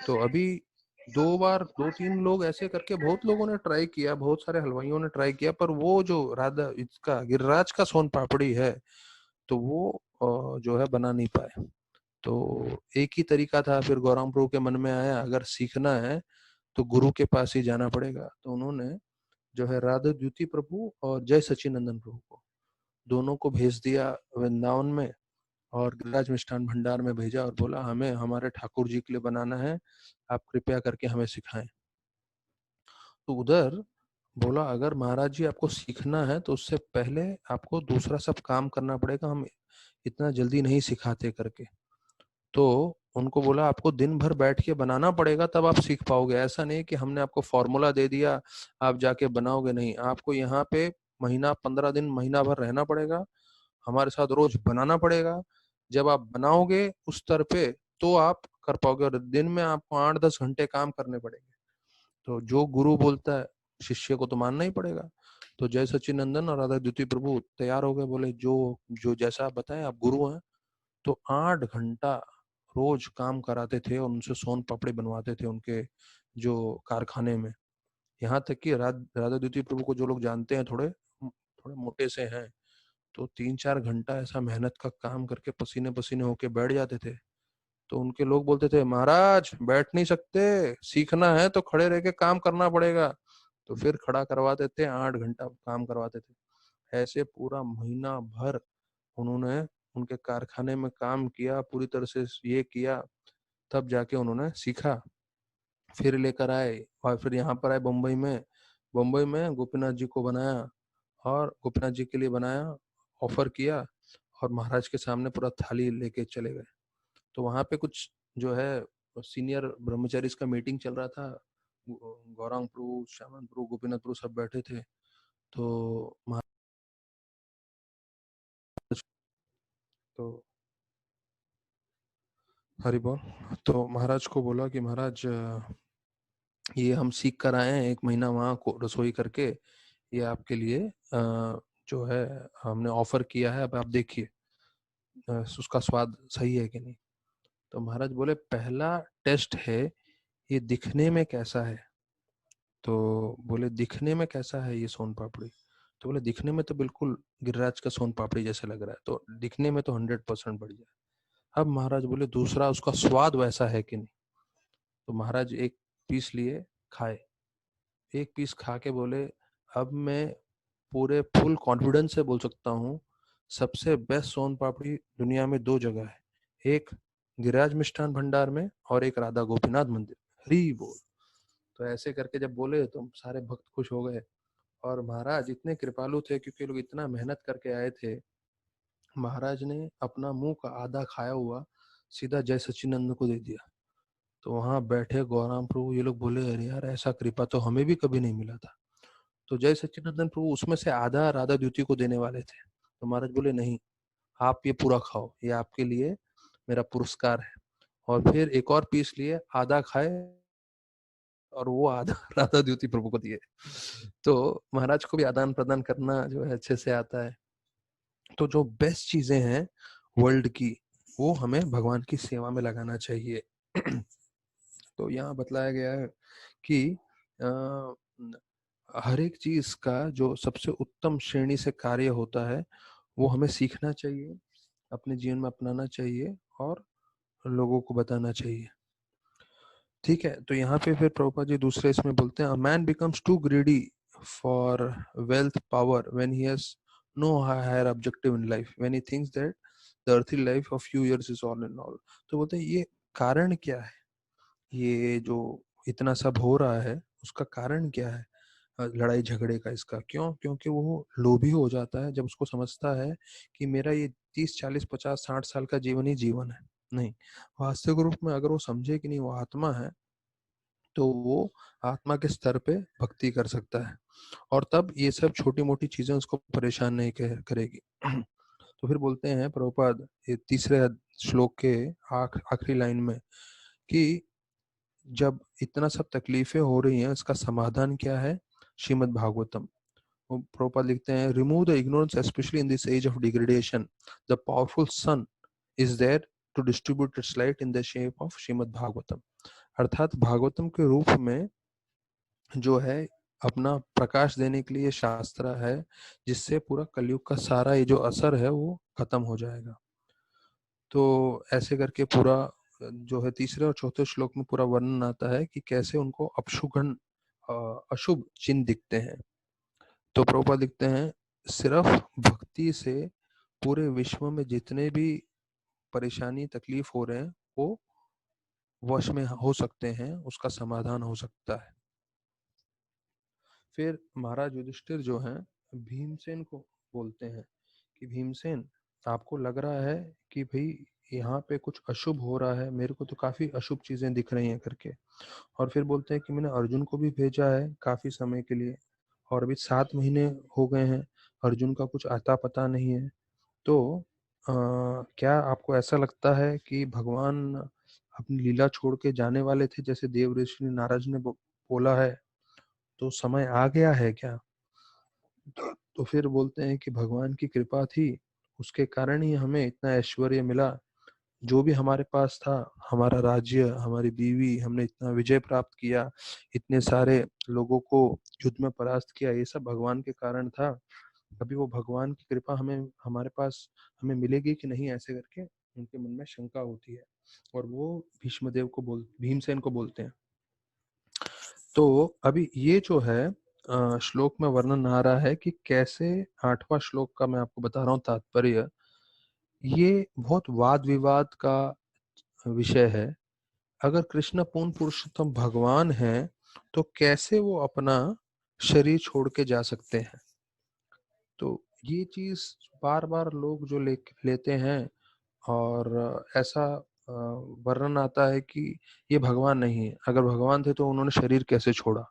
तो अभी दो बार, दो तीन लोग ऐसे करके बहुत लोगों ने ट्राई किया, बहुत सारे हलवाइयों ने ट्राई किया, पर वो जो राधा इसका गिरिराज का सोन पापड़ी है, तो वो जो है बना नहीं पाए। तो एक ही तरीका था, फिर गौरांग प्रभु के मन में आया अगर सीखना है तो गुरु के पास ही जाना पड़ेगा। तो उन्होंने जो है राधा द्वितीय प्रभु और जय सचिनंदन प्रभु को, दोनों को भेज दिया वृंदावन में, और गिरिराज मिष्ठान भंडार में भेजा और बोला हमें हमारे ठाकुर जी के लिए बनाना है, आप कृपया करके हमें सिखाएं। तो उधर बोला अगर महाराज जी आपको सीखना है तो उससे पहले आपको दूसरा सब काम करना पड़ेगा, हम इतना जल्दी नहीं सिखाते करके। तो उनको बोला आपको दिन भर बैठ के बनाना पड़ेगा, तब आप सीख पाओगे। ऐसा नहीं कि हमने आपको फॉर्मूला दे दिया आप जाके बनाओगे, नहीं, आपको यहाँ पे महीना, 15 दिन, महीना भर रहना पड़ेगा, हमारे साथ रोज बनाना पड़ेगा। जब आप बनाओगे उस स्तर पे, तो आप कर पाओगे, और दिन में आपको 8-10 घंटे काम करने पड़ेंगे। तो जो गुरु बोलता है शिष्य को तो मानना ही पड़ेगा। तो जय सच्चिनंदन और राधा द्वितीय प्रभु तैयार हो गए, बोले जो जो जैसा आप बताएं, आप गुरु हैं। तो 8 घंटा रोज काम कराते थे और उनसे सोन पापड़ी बनवाते थे उनके जो कारखाने में। यहाँ तक कि राधा द्वितीय प्रभु को जो लोग जानते हैं, थोड़े थोड़े मोटे से हैं, तो 3-4 घंटा ऐसा मेहनत का काम करके पसीने पसीने होके बैठ जाते थे। तो उनके लोग बोलते थे महाराज बैठ नहीं सकते, सीखना है तो खड़े रह के काम करना पड़ेगा। तो फिर खड़ा करवाते थे, 8 घंटा काम करवाते थे। ऐसे पूरा महीना भर उन्होंने उनके कारखाने में काम किया, पूरी तरह से ये किया, तब जाके उन्होंने सीखा। फिर लेकर आए और फिर यहाँ पर आए बम्बई में। बम्बई में गोपीनाथ जी को बनाया, और गोपीनाथ जी के लिए बनाया, ऑफर किया, और महाराज के सामने पूरा थाली लेके चले गए। तो वहां पे कुछ जो है सीनियर ब्रह्मचारी का मीटिंग चल रहा था, गौरांग प्रभु, श्यामन प्रभु, गोपीनाथ प्रभु सब बैठे थे। तो महाराज, तो हरि बोल। तो महाराज को बोला कि महाराज ये हम सीख कर आए हैं, 1 महीना वहाँ को रसोई करके, ये आपके लिए जो है हमने ऑफर किया है, अब आप देखिए उसका स्वाद सही है कि नहीं। तो महाराज बोले पहला टेस्ट है, ये दिखने में कैसा है। तो बोले दिखने में कैसा है ये सोन पापड़ी। तो बोले दिखने में तो बिल्कुल गिरिराज का सोन पापड़ी जैसे लग रहा है, तो दिखने में तो 100% बढ़िया है। अब महाराज बोले दूसरा उसका स्वाद वैसा है कि नहीं। तो महाराज एक पीस लिए, खाए, एक पीस खा के बोले अब मैं पूरे फुल कॉन्फिडेंस से बोल सकता हूँ सबसे बेस्ट सोन पापड़ी दुनिया में दो जगह है, एक गिरिराज मिष्ठान भंडार में और एक राधा गोपीनाथ मंदिर। हरी बोल। तो ऐसे करके जब बोले तो सारे भक्त खुश हो गए। और महाराज इतने कृपालु थे क्योंकि लोग इतना मेहनत करके आए थे। महाराज ने अपना मुंह का आधा खाया हुआ सीधा जय सच्चिदानंद को दे दिया। तो वहां बैठे गौराम प्रभु ये लोग बोले अरे यार ऐसा कृपा तो हमें भी कभी नहीं मिला था। तो जय सच्चिदानंद प्रभु उसमें से आधा राधा द्वितीय को देने वाले थे। तो महाराज बोले नहीं, आप ये पूरा खाओ, ये आपके लिए मेरा पुरस्कार है। और फिर एक और पीस लिए, आधा खाए और वो आधा राधा द्वितीय प्रभु को दिए। तो महाराज को भी आदान प्रदान करना जो है अच्छे से आता है। तो जो बेस्ट चीजें हैं वर्ल्ड की वो हमें भगवान की सेवा में लगाना चाहिए। तो यहाँ बतलाया गया है कि हर एक चीज का जो सबसे उत्तम श्रेणी से कार्य होता है वो हमें सीखना चाहिए, अपने जीवन में अपनाना चाहिए और लोगों को बताना चाहिए। ठीक है, तो यहाँ पे फिर प्रभुपाद जी दूसरे इसमें बोलते हैं, a man becomes too greedy for wealth power when he has no higher objective in life, when he thinks that the earthly life of few years is all in all. तो बोलते हैं ये कारण क्या है, ये जो इतना सब हो रहा है उसका कारण क्या है, लड़ाई झगड़े का इसका क्यों? क्योंकि वो लोभी हो जाता है जब उसको समझता है कि मेरा ये 30 40 50 60 साल का जीवन ही जीवन है। नहीं, वास्तविक रूप में अगर वो समझे कि नहीं वो आत्मा है तो वो आत्मा के स्तर पे भक्ति कर सकता है और तब ये सब छोटी मोटी चीजें उसको परेशान नहीं करेगी। तो फिर बोलते हैं प्रभुपाद ये तीसरे श्लोक के आखिरी लाइन में कि जब इतना सब तकलीफें हो रही हैं इसका समाधान क्या है, श्रीमद् भागवतम। वो प्रभुपाद लिखते हैं, remove the ignorance specially in this age of degradation, the powerful sun is there to distribute its light in the shape of Shrimad Bhagavatam. अर्थात भागवतम के रूप में जो है अपना प्रकाश देने के लिए शास्त्र है जिससे पूरा कलयुग का सारा ये जो असर है वो खत्म हो जाएगा। तो ऐसे करके पूरा जो है तीसरे और चौथे श्लोक में पूरा वर्णन आता है कि कैसे उनको अपशुगन अशुभ चिन्ह दिखते हैं। तो प्रभुपाद लिखते हैं, सिर्फ भक्ति से पूरे विश्व में जितने भी परेशानी तकलीफ हो रहे हैं वो वश में हो सकते हैं, उसका समाधान हो सकता है। फिर महाराज युधिष्ठिर जो हैं भीमसेन को बोलते हैं कि भीमसेन आपको लग रहा है कि भाई यहाँ पे कुछ अशुभ हो रहा है, मेरे को तो काफी अशुभ चीजें दिख रही हैं करके। और फिर बोलते हैं कि मैंने अर्जुन को भी भेजा है काफी समय के लिए और अभी 7 महीने हो गए हैं, अर्जुन का कुछ आता पता नहीं है। तो क्या आपको ऐसा लगता है कि भगवान अपनी लीला छोड़ के जाने वाले थे जैसे देव ऋषि नारद ने बोला है, तो समय आ गया है क्या? तो फिर बोलते हैं कि भगवान की कृपा थी, उसके कारण ही हमें इतना ऐश्वर्य मिला, जो भी हमारे पास था, हमारा राज्य, हमारी बीवी, हमने इतना विजय प्राप्त किया, इतने सारे लोगों को युद्ध में परास्त किया, ये सब भगवान के कारण था। अभी वो भगवान की कृपा हमें हमारे पास हमें मिलेगी कि नहीं, ऐसे करके उनके मन में शंका होती है और वो भीष्मदेव को भीमसेन को बोलते हैं। तो अभी ये जो है श्लोक में वर्णन आ रहा है कि कैसे, 8वां श्लोक का मैं आपको बता रहा हूँ तात्पर्य, ये बहुत वाद विवाद का विषय है। अगर कृष्ण पूर्ण पुरुषोत्तम भगवान है तो कैसे वो अपना शरीर छोड़ के जा सकते हैं? तो ये चीज बार बार लोग जो लेते हैं और ऐसा वर्णन आता है कि ये भगवान नहीं है, अगर भगवान थे तो उन्होंने शरीर कैसे छोड़ा?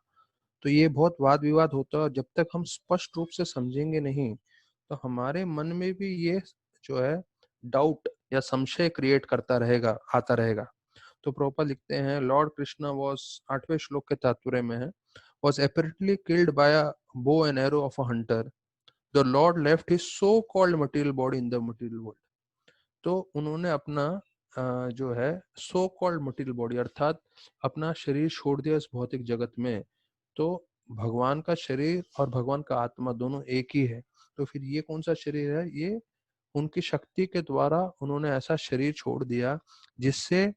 तो ये बहुत वाद विवाद होता है और जब तक हम स्पष्ट रूप से समझेंगे नहीं तो हमारे मन में भी ये जो है डाउट या संशय क्रिएट करता रहेगा, आता रहेगा। तो प्रभुपाद लिखते हैं, लॉर्ड कृष्णा वॉज, 8वें श्लोक के तात्पर्य में है, was apparently killed by a bow and arrow of a hunter. The Lord left his so-called material body in the material world. तो उन्होंने अपना जो है सो कॉल्ड मटेरियल बॉडी अर्थात अपना शरीर छोड़ दिया इस भौतिक जगत में। तो भगवान का शरीर और भगवान का आत्मा दोनों एक ही है। तो फिर ये कौन सा शरीर है? ये उनकी शक्ति के द्वारा उन्होंने ऐसा शरीर छोड़ दिया जिससे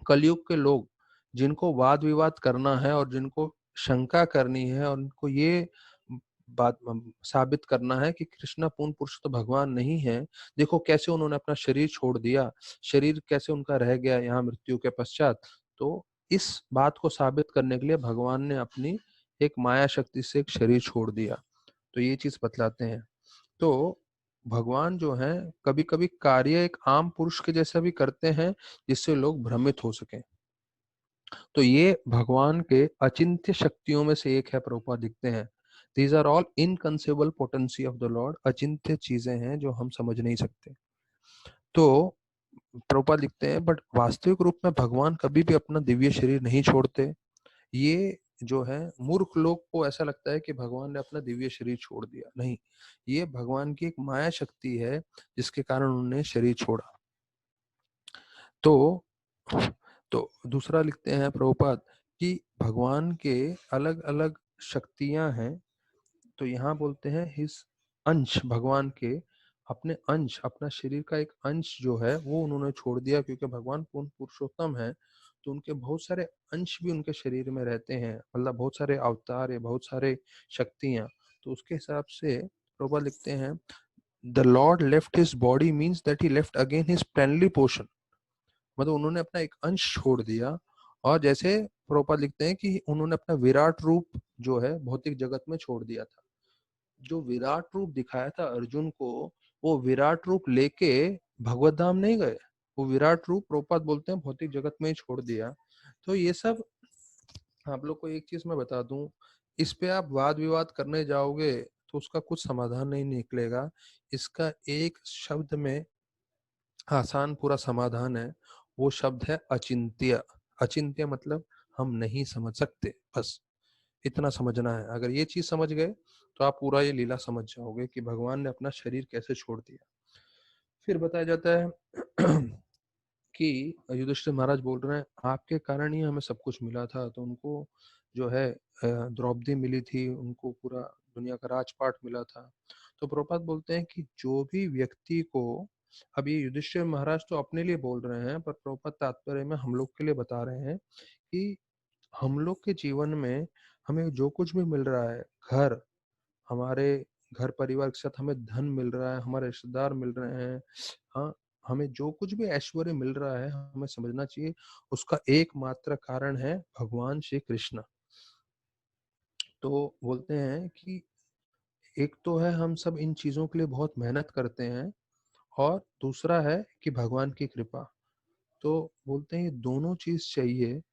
कलयुग के लोग जिनको वाद विवाद करना है और जिनको शंका करनी है और उनको ये बात साबित करना है कि कृष्ण पूर्ण पुरुष तो भगवान नहीं है, देखो कैसे उन्होंने अपना शरीर छोड़ दिया, शरीर कैसे उनका रह गया यहाँ मृत्यु के पश्चात। तो इस बात को साबित करने के लिए भगवान ने अपनी एक माया शक्ति से एक शरीर छोड़ दिया। तो ये चीज बतलाते हैं। तो भगवान जो है कभी कभी कार्य एक आम पुरुष के जैसा भी करते हैं जिससे लोग भ्रमित हो सके। तो ये भगवान के अचिंत्य शक्तियों में से एक है, प्रभुपाद लिखते हैं। These are all inconceivable potency of the lord, अचिंत्य चीजें हैं जो हम समझ नहीं सकते। तो प्रभुपाद लिखते हैं बट वास्तविक रूप में भगवान कभी भी अपना दिव्य शरीर नहीं छोड़ते। ये जो है मूर्ख लोग को ऐसा लगता है कि भगवान ने अपना दिव्य शरीर छोड़ दिया, नहीं, ये भगवान की एक माया शक्ति है जिसके कारण उन्होंने शरीर छोड़ा। तो दूसरा लिखते हैं प्रभुपाद कि भगवान के अलग अलग शक्तियां हैं। तो यहाँ बोलते हैं हिज अंश, भगवान के अपने अंश, अपना शरीर का एक अंश जो है वो उन्होंने छोड़ दिया, क्योंकि भगवान पूर्ण पुरुषोत्तम है तो उनके बहुत सारे अंश भी उनके शरीर में रहते हैं, मतलब बहुत सारे अवतार है, बहुत सारे शक्तियां। तो उसके हिसाब से प्रभुपाद लिखते हैं the Lord left his body means that he left again his plainly portion, मतलब उन्होंने अपना एक अंश छोड़ दिया। और जैसे प्रभुपाद लिखते हैं कि उन्होंने अपना विराट रूप जो है भौतिक जगत में छोड़ दिया था। जो विराट रूप दिखाया था अर्जुन को, वो विराट रूप लेके भगवत धाम नहीं गए, वो विराट रूप प्रभुपाद बोलते हैं भौतिक जगत में ही छोड़ दिया। तो ये सब आप लोग को एक चीज मैं बता दूं, इस पे आप वाद विवाद करने जाओगे तो उसका कुछ समाधान नहीं निकलेगा। इसका एक शब्द में आसान पूरा समाधान है, वो शब्द है अचिंत्य। अचिंत्य मतलब हम नहीं समझ सकते, बस इतना समझना है। अगर ये चीज समझ गए तो आप पूरा ये लीला समझ जाओगे कि भगवान ने अपना शरीर कैसे छोड़ दिया। फिर बताया जाता है कि युधिष्ठिर महाराज बोल रहे हैं आपके कारण ही हमें सब कुछ मिला था। तो उनको जो है द्रौपदी मिली थी, उनको पूरा दुनिया का राजपाट मिला था। तो प्रभुपाद बोलते हैं कि जो भी व्यक्ति को, अब ये युधिष्ठिर महाराज तो अपने लिए बोल रहे हैं पर प्रभुपाद तात्पर्य में हम लोग के लिए बता रहे हैं कि हम लोग के जीवन में हमें जो कुछ भी मिल रहा है, घर, हमारे घर परिवार के साथ हमें धन मिल रहा है, हमारे रिश्तेदार मिल रहे हैं, हाँ, हमें जो कुछ भी ऐश्वर्य मिल रहा है हमें समझना चाहिए उसका एकमात्र कारण है भगवान श्री कृष्ण। तो बोलते हैं कि एक तो है हम सब इन चीजों के लिए बहुत मेहनत करते हैं, और दूसरा है कि भगवान की कृपा। तो बोलते हैं ये दोनों चीज चाहिए,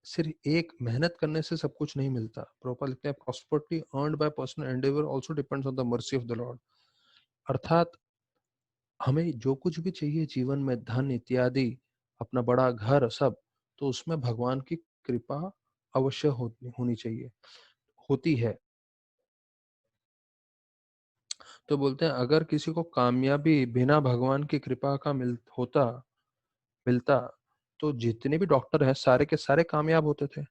सिर्फ एक मेहनत करने से सब कुछ नहीं मिलता। प्रॉपर लिखते हैं prosperity earned bye personal Endeavour also depends on the mercy of the Lord. अर्थात हमें जो कुछ भी चाहिए जीवन में, धन इत्यादि, अपना बड़ा घर सब, तो उसमें भगवान की कृपा अवश्य होनी चाहिए, होती है। तो बोलते हैं अगर किसी को कामयाबी बिना भगवान की कृपा का मिलता तो जितने भी डॉक्टर हैं सारे के सारे कामयाब होते थे।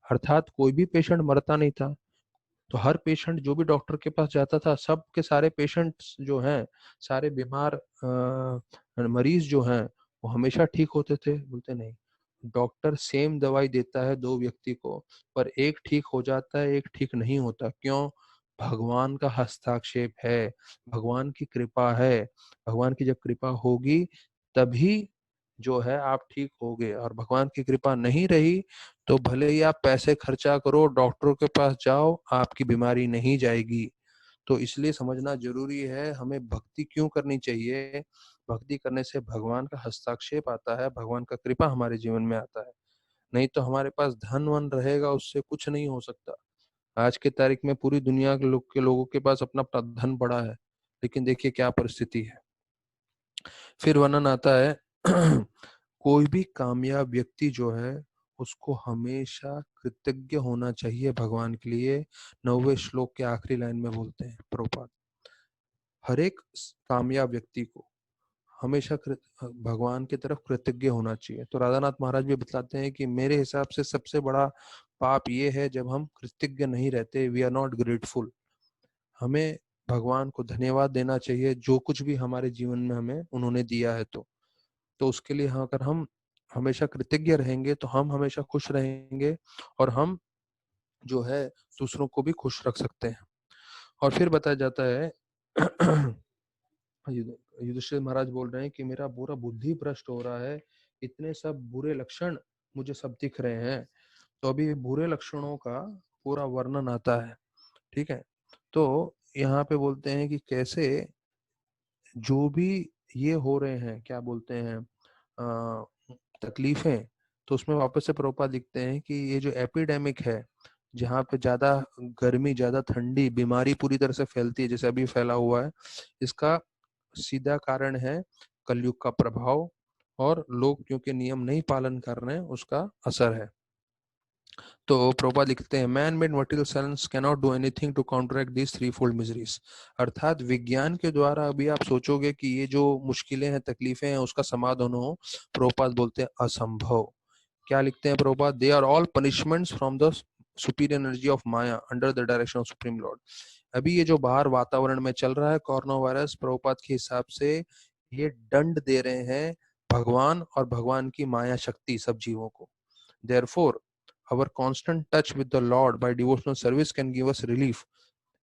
अर्थात कोई भी पेशेंट मरता नहीं था। तो हर पेशेंट जो भी डॉक्टर के पास जाता था, सब के सारे पेशेंट्स जो हैं, सारे बीमार मरीज जो हैं, वो हमेशा ठीक होते थे। बोलते नहीं, डॉक्टर सेम दवाई देता है दो व्यक्ति को, पर एक ठीक हो जाता है, एक ठीक नहीं होता। क्यों? भगवान का हस्ताक्षेप है, भगवान की कृपा है। भगवान की जब कृपा होगी तभी जो है आप ठीक होगे, और भगवान की कृपा नहीं रही तो भले ही आप पैसे खर्चा करो, डॉक्टरों के पास जाओ, आपकी बीमारी नहीं जाएगी। तो इसलिए समझना जरूरी है हमें भक्ति क्यों करनी चाहिए। भक्ति करने से भगवान का हस्ताक्षेप आता है, भगवान का कृपा हमारे जीवन में आता है। नहीं तो हमारे पास धन वन रहेगा, उससे कुछ नहीं हो सकता। आज के तारीख में पूरी दुनिया के लोगों के पास अपना अपना धन पड़ा है, लेकिन देखिए क्या परिस्थिति है। फिर वर्णन आता है कोई भी कामयाब व्यक्ति जो है उसको हमेशा कृतज्ञ होना चाहिए भगवान के लिए। 9वें श्लोक के आखिरी लाइन में बोलते हैं प्रभुपाद, हर एक कामयाब व्यक्ति को हमेशा भगवान की तरफ कृतज्ञ होना चाहिए। तो राधानाथ महाराज भी बतलाते हैं कि मेरे हिसाब से सबसे बड़ा पाप ये है जब हम कृतज्ञ नहीं रहते, वी आर नॉट ग्रेटफुल। हमें भगवान को धन्यवाद देना चाहिए जो कुछ भी हमारे जीवन में हमें उन्होंने दिया है। तो उसके लिए अगर हम हमेशा कृतज्ञ रहेंगे तो हम हमेशा खुश रहेंगे और हम जो है दूसरों को भी खुश रख सकते हैं। और फिर बताया जाता है युधिष्ठिर महाराज बोल रहे हैं कि मेरा पूरा बुद्धि भ्रष्ट हो रहा है, इतने सब बुरे लक्षण मुझे सब दिख रहे हैं। तो अभी बुरे लक्षणों का पूरा वर्णन आता है, ठीक है। तो यहाँ पे बोलते हैं कि कैसे जो भी ये हो रहे हैं, क्या बोलते हैं, तकलीफें, तो उसमें वापस से प्रभुपाद लिखते हैं कि ये जो एपिडेमिक है, जहाँ पे ज्यादा गर्मी, ज्यादा ठंडी, बीमारी पूरी तरह से फैलती है जैसे अभी फैला हुआ है, इसका सीधा कारण है कलयुग का प्रभाव, और लोग क्योंकि नियम नहीं पालन कर रहे हैं उसका असर है। तो प्रभुपाद लिखते हैं man made material science can not do anything to counteract this three fold miseries. अर्थात विज्ञान के द्वारा अभी आप सोचोगे कि ये जो मुश्किलें हैं, तकलीफें हैं, उसका समाधान हो, प्रभुपाद बोलते हैं असंभव। क्या लिखते हैं Prabhupada? They are all punishments from the superior energy of Maya under the direction of supreme lord. अभी ये जो बाहर वातावरण में चल रहा है कोरोना वायरस, प्रभुपाद के हिसाब से ये दंड दे रहे हैं भगवान और भगवान की माया शक्ति सब जीवों को। Therefore, our constant touch with the Lord by devotional service can give us relief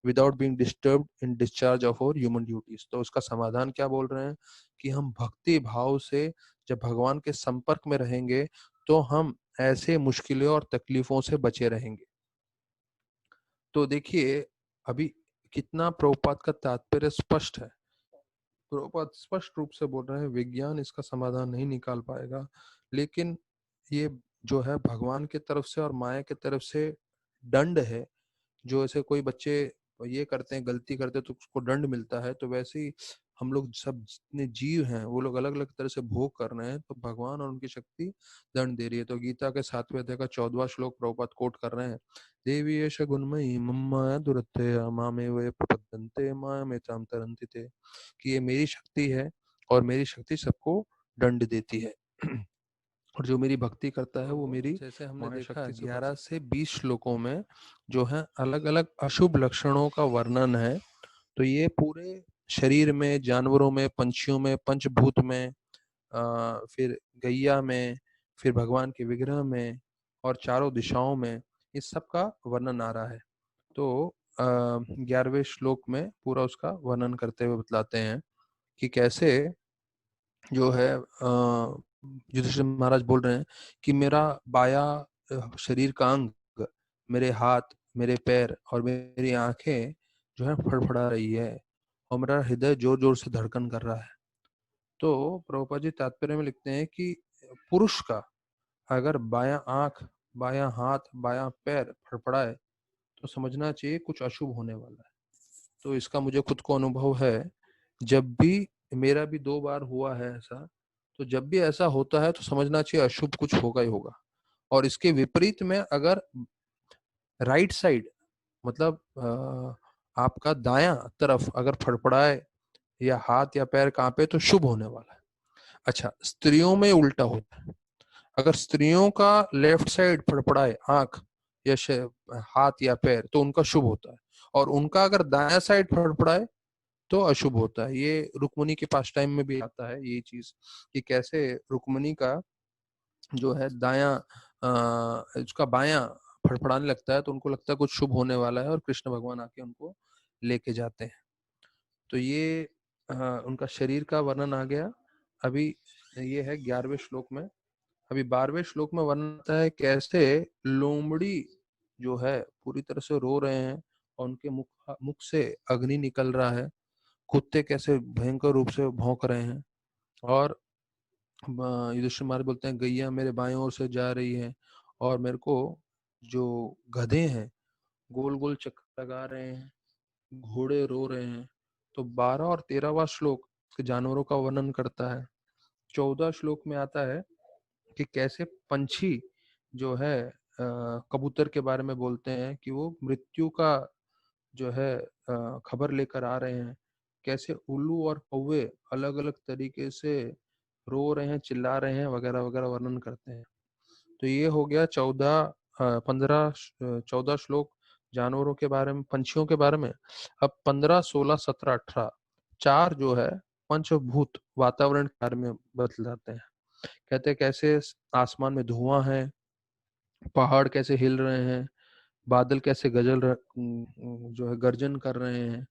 without being disturbed in discharge of our human duties। तो उसका समाधान क्या बोल रहे हैं कि हम भक्ति भाव से जब भगवान के संपर्क में रहेंगे तो हम ऐसे मुश्किलों और तकलीफों से बचे रहेंगे। तो देखिए अभी कितना प्रभुपाद का तात्पर्य स्पष्ट है। प्रभुपाद स्पष्ट रूप से बोल रहे हैं विज्ञान इसका समाधान नहीं निकाल पाएगा, लेकिन ये जो है भगवान की तरफ से और माया की तरफ से दंड है। जो ऐसे कोई बच्चे ये करते हैं, गलती करते हैं तो उसको दंड मिलता है, तो वैसे ही हम लोग सब जितने जीव हैं वो लोग अलग अलग तरह से भोग कर रहे हैं, तो भगवान और उनकी शक्ति दंड दे रही है। तो गीता के 7वें अध्याय का 14वां श्लोक प्रभुपाद कोट कर रहे हैं, देवी एष गुणमयी मम्मा दुरत्यया मामेव ये प्रपद्यन्ते मायामेतां तरन्ति ते, कि ये मेरी शक्ति है और मेरी शक्ति सबको दंड देती है और जो मेरी भक्ति करता है वो मेरी, जैसे हमने देखा 11 से 20 श्लोकों में जो है अलग अलग अशुभ लक्षणों का वर्णन है। तो ये पूरे शरीर में, जानवरों में, पंछियों में, पंचभूत में, फिर गैया में, फिर भगवान के विग्रह में और चारों दिशाओं में इस सब का वर्णन आ रहा है। तो 11वें श्लोक में पूरा उसका वर्णन करते हुए बतलाते हैं कि कैसे जो है युधिष्ठिर महाराज बोल रहे हैं कि मेरा बाया शरीर का अंग, मेरे हाथ, मेरे पैर और मेरी आंखें जो है फड़फड़ा रही है और मेरा हृदय जोर जोर से धड़कन कर रहा है। तो प्रभुपाद जी तात्पर्य में लिखते हैं कि पुरुष का अगर बायां आंख, बायां हाथ, बायां पैर फड़फड़ाए तो समझना चाहिए कुछ अशुभ होने वाला है। तो इसका मुझे खुद को अनुभव है, जब भी, मेरा भी 2 बार हुआ है ऐसा, तो जब भी ऐसा होता है तो समझना चाहिए अशुभ कुछ होगा ही होगा। और इसके विपरीत में अगर राइट साइड, मतलब आपका दायां तरफ अगर फड़फड़ाए या हाथ या पैर कांपे तो शुभ होने वाला है। अच्छा, स्त्रियों में उल्टा होता है। अगर स्त्रियों का लेफ्ट साइड फड़फड़ाए, आंख या हाथ या पैर, तो उनका शुभ होता है, और उनका अगर दायां साइड फड़फड़ाए तो अशुभ होता है। ये रुक्मणी के पास टाइम में भी आता है ये चीज, कि कैसे रुक्मणी का जो है दायां उसका बायां फड़फड़ाने लगता है तो उनको लगता है कुछ शुभ होने वाला है और कृष्ण भगवान आके उनको लेके जाते हैं। तो ये उनका शरीर का वर्णन आ गया। अभी ये है 11वें श्लोक में। अभी 12वें श्लोक में वर्णन आता है कैसे लोमड़ी जो है पूरी तरह से रो रहे हैं और उनके मुख से अग्नि निकल रहा है, कुत्ते कैसे भयंकर रूप से भौंक रहे हैं, और युधिष्ठिर महाराज बोलते हैं गैया मेरे बाएं ओर से जा रही है और मेरे को जो गधे हैं गोल गोल चक्कर लगा रहे हैं, घोड़े रो रहे हैं। तो 12 और 13वां श्लोक जानवरों का वर्णन करता है। 14 श्लोक में आता है कि कैसे पंछी जो है कबूतर के बारे में बोलते हैं कि वो मृत्यु का जो है खबर लेकर आ रहे हैं। कैसे उल्लू और कौवे अलग अलग तरीके से रो रहे हैं, चिल्ला रहे हैं, वगैरह वगैरह वर्णन करते हैं। तो ये हो गया 14 श्लोक जानवरों के बारे में, पंछियों के बारे में। अब 15, 16, 17, 18 चार जो है पंचभूत वातावरण के बारे में बतलाते हैं। कहते हैं कैसे आसमान में धुआं है, पहाड़ कैसे हिल रहे हैं, बादल कैसे जो है गर्जन कर रहे हैं,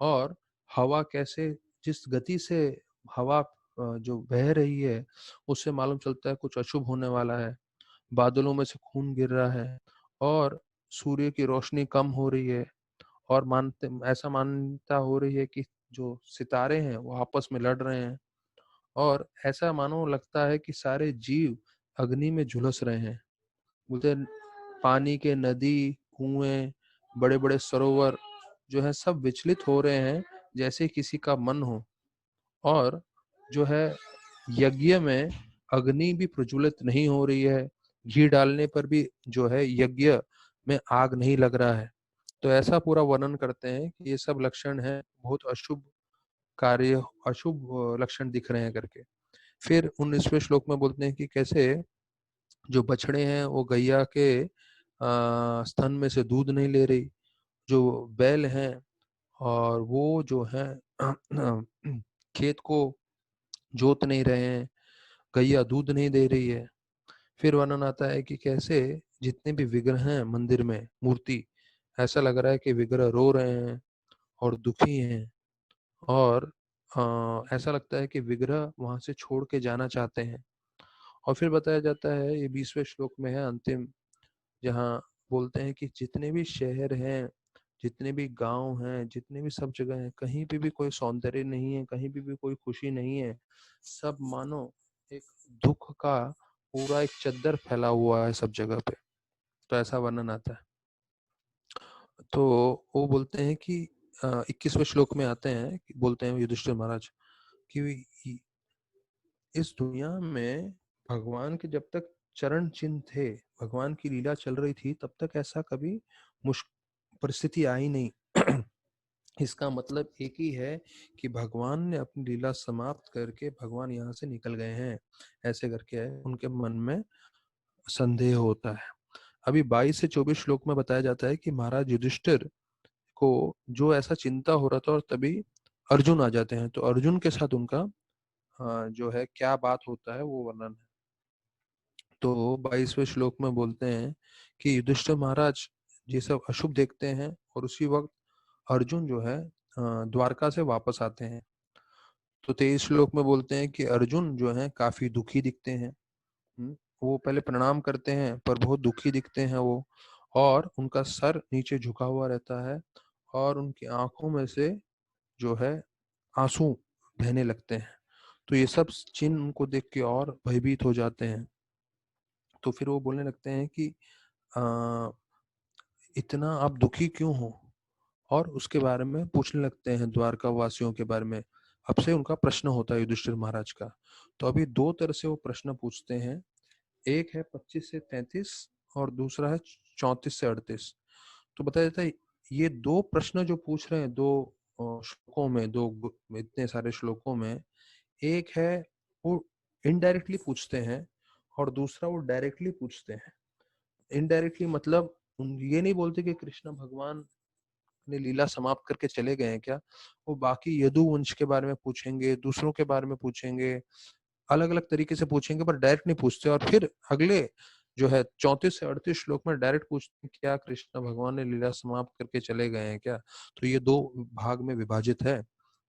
और हवा कैसे, जिस गति से हवा जो बह रही है उससे मालूम चलता है कुछ अशुभ होने वाला है। बादलों में से खून गिर रहा है, और सूर्य की रोशनी कम हो रही है, और ऐसा मान्यता हो रही है कि जो सितारे हैं वो आपस में लड़ रहे हैं, और ऐसा मानो लगता है कि सारे जीव अग्नि में झुलस रहे हैं। बोलते हैं, पानी के नदी, कुएं, बड़े बड़े सरोवर जो है सब विचलित हो रहे हैं, जैसे किसी का मन हो। और जो है यज्ञ में अग्नि भी प्रज्वलित नहीं हो रही है, घी डालने पर भी जो है यज्ञ में आग नहीं लग रहा है। तो ऐसा पूरा वर्णन करते हैं कि ये सब लक्षण है बहुत अशुभ कार्य, अशुभ लक्षण दिख रहे हैं करके। फिर 19वें श्लोक में बोलते हैं कि कैसे जो बछड़े हैं वो गैया के स्तन में से दूध नहीं ले रही, जो बैल हैं और वो जो है खेत को जोत नहीं रहे हैं, गैया दूध नहीं दे रही है। फिर वर्णन आता है कि कैसे जितने भी विग्रह हैं मंदिर में, मूर्ति, ऐसा लग रहा है कि विग्रह रो रहे हैं और दुखी हैं, और ऐसा लगता है कि विग्रह वहां से छोड़ के जाना चाहते हैं। और फिर बताया जाता है, ये 20वें श्लोक में है अंतिम, जहाँ बोलते हैं कि जितने भी शहर हैं, जितने भी गांव हैं, जितने भी सब जगह हैं, कहीं पे भी कोई सौंदर्य नहीं है, कहीं पे भी कोई खुशी नहीं है, सब मानो एक दुख का पूरा एक चद्दर फैला हुआ है सब जगह पे। तो ऐसा वर्णन आता है। तो वो बोलते हैं कि 21वें श्लोक में आते हैं कि बोलते हैं युधिष्ठिर महाराज कि इस दुनिया में भगवान के जब तक चरण चिन्ह थे, भगवान की लीला चल रही थी, तब तक ऐसा कभी मुश्किल परिस्थिति आई नहीं। इसका मतलब एक ही है कि भगवान ने अपनी लीला समाप्त करके भगवान यहाँ से निकल गए हैं, ऐसे करके है उनके मन में संदेह होता है। अभी 22 से 24 श्लोक में बताया जाता है कि महाराज युधिष्ठिर को जो ऐसा चिंता हो रहा था, और तभी अर्जुन आ जाते हैं। तो अर्जुन के साथ उनका जो है क्या बात होता है वो वर्णन है। तो 22वें श्लोक में बोलते हैं कि युधिष्ठिर महाराज ये सब अशुभ देखते हैं, और उसी वक्त अर्जुन जो है द्वारका से वापस आते हैं। तो 23 श्लोक में बोलते हैं कि अर्जुन जो है काफी दुखी दिखते हैं। वो पहले प्रणाम करते हैं पर बहुत दुखी दिखते हैं वो, और उनका सर नीचे झुका हुआ रहता है, और उनकी आंखों में से जो है आंसू बहने लगते हैं। तो ये सब चिन्ह उनको देख के और भयभीत हो जाते हैं। तो फिर वो बोलने लगते हैं कि आ, इतना आप दुखी क्यों हो, और उसके बारे में पूछने लगते हैं द्वारका वासियों के बारे में। अब से उनका प्रश्न होता है युधिष्ठिर महाराज का। तो अभी दो तरह से वो प्रश्न पूछते हैं, एक है 25 से 33 और दूसरा है 34 से 38। तो बताया जाता है ये दो प्रश्न जो पूछ रहे हैं, दो श्लोकों में, इतने सारे श्लोकों में, एक है वो इनडायरेक्टली पूछते हैं, और दूसरा वो डायरेक्टली पूछते हैं। इनडायरेक्टली मतलब ये नहीं बोलते कि कृष्ण भगवान ने लीला समाप्त करके चले गए हैं क्या। वो बाकी यदुवंश के बारे में पूछेंगे, दूसरों के बारे में पूछेंगे, अलग अलग तरीके से पूछेंगे, पर डायरेक्ट नहीं पूछते। और फिर अगले जो है 34 से 38 श्लोक में डायरेक्ट पूछते हैं क्या कृष्ण भगवान ने लीला समाप्त करके चले गए हैं क्या। तो ये दो भाग में विभाजित है।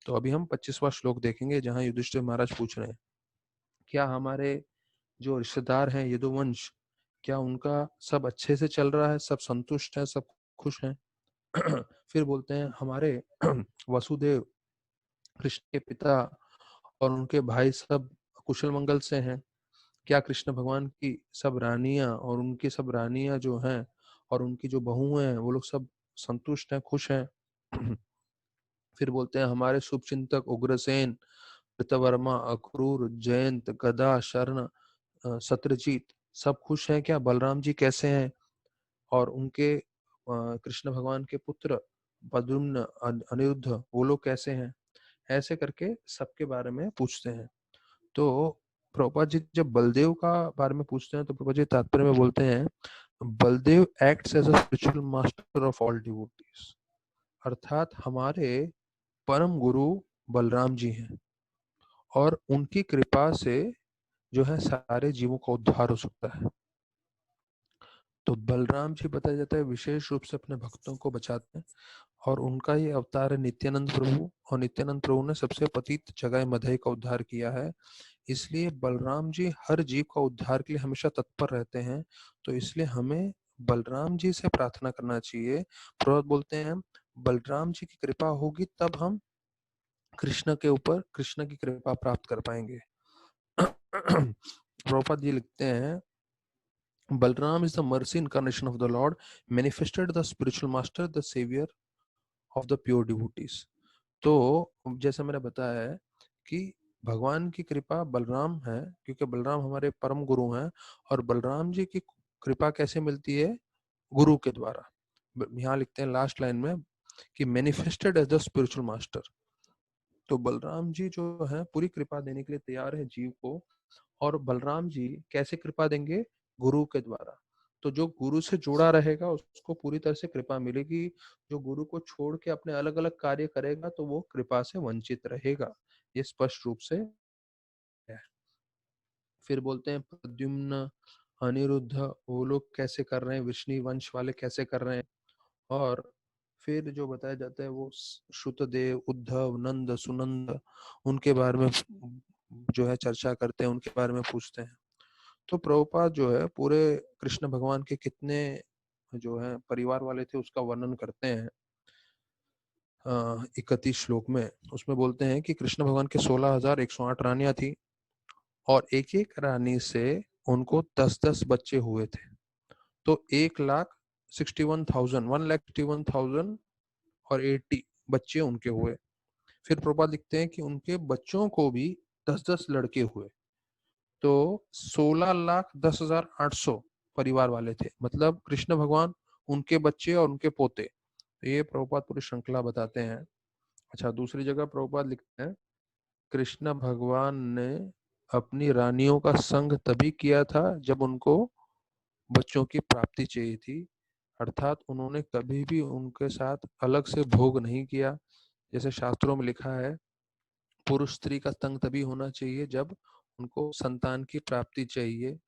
तो अभी हम 25वां श्लोक देखेंगे, जहाँ युधिष्ठिर महाराज पूछ रहे हैं क्या हमारे जो रिश्तेदार हैं यदुवंश, क्या उनका सब अच्छे से चल रहा है, सब संतुष्ट है, सब खुश हैं। फिर बोलते हैं हमारे वसुदेव, कृष्ण के पिता, और उनके भाई सब कुशल मंगल से हैं। क्या कृष्ण भगवान की सब रानियां और उनकी सब रानियां जो हैं, और उनकी जो बहुएं हैं, वो लोग सब संतुष्ट हैं, खुश हैं। फिर बोलते हैं हमारे शुभचिंतक उग्रसेन, कृतवर्मा, अक्रूर, जयंत, गदा, शर्ण, सत्रजीत, सब खुश हैं क्या। बलराम जी कैसे हैं, और उनके कृष्ण भगवान के पुत्र प्रद्युम्न, अनिरुद्ध, वो लोग कैसे हैं। ऐसे करके सबके बारे में पूछते हैं। तो प्रभुपाद जी जब बलदेव का बारे में पूछते हैं, तो प्रभुपाद जी तात्पर्य में बोलते हैं Baldev acts as a spiritual master of all devotees, अर्थात हमारे परम गुरु बलराम जी हैं और उनकी कृपा से जो है सारे जीवों का उद्धार हो सकता है। तो बलराम जी बताया जाता है विशेष रूप से अपने भक्तों को बचाते हैं और उनका ये अवतार है नित्यानंद प्रभु, और नित्यानंद प्रभु ने सबसे पतित जगह मधई का उद्धार किया है। इसलिए बलराम जी हर जीव का उद्धार के लिए हमेशा तत्पर रहते हैं। तो इसलिए हमें बलराम जी से प्रार्थना करना चाहिए। प्रभुपाद बोलते हैं बलराम जी की कृपा होगी तब हम कृष्ण के ऊपर कृष्ण की कृपा प्राप्त कर पाएंगे। प्रभुपाद जी लिखते हैं Balram is the mercy incarnation of the Lord, manifested the spiritual master, the savior of the pure devotees. तो जैसे मैंने बताया है कि भगवान की कृपा बलराम है, क्योंकि बलराम हमारे परम गुरु हैं, और बलराम जी की कृपा कैसे मिलती है? गुरु के द्वारा। यहाँ लिखते हैं लास्ट लाइन में कि manifested as the spiritual master. तो बलराम जी जो है पूरी कृपा देने के लिए तैयार है जीव को। और बलराम जी कैसे कृपा देंगे? गुरु के द्वारा। तो जो गुरु से जुड़ा रहेगा उसको पूरी तरह से कृपा मिलेगी। जो गुरु को छोड़ के अपने अलग अलग कार्य करेगा तो वो कृपा से वंचित रहेगा। ये स्पष्ट रूप से है। फिर बोलते हैं प्रद्युम्न, अनिरुद्ध, वो लोग कैसे कर रहे हैं, विष्णु वंश वाले कैसे कर रहे हैं। और फिर जो बताया जाता है वो श्रुतदेव, उद्धव, नंद, सुनंद, उनके बारे में जो है चर्चा करते हैं, उनके बारे में पूछते हैं। तो प्रभुपाद जो है पूरे कृष्ण भगवान के कितने जो है परिवार वाले थे उसका वर्णन करते हैं 31 श्लोक में। उसमें बोलते हैं कि कृष्ण भगवान के 16,108 रानियां थी और एक एक रानी से उनको 10-10 बच्चे हुए थे। तो 1,61,000 1,61,000 और 80 बच्चे उनके हुए। फिर प्रभुपाद लिखते हैं कि उनके बच्चों को भी 10-10 लड़के हुए। तो 16,10,800 परिवार वाले थे, मतलब कृष्ण भगवान, उनके बच्चे और उनके पोते। तो ये प्रभुपाद पूरी श्रृंखला बताते हैं। अच्छा, दूसरी जगह प्रभुपाद लिखते हैं कृष्ण भगवान ने अपनी रानियों का संग तभी किया था जब उनको बच्चों की प्राप्ति चाहिए थी, अर्थात उन्होंने कभी भी उनके साथ अलग से भोग नहीं किया। जैसे शास्त्रों में लिखा है पुरुष स्त्री का संग तभी होना चाहिए जब उनको संतान की प्राप्ति चाहिए।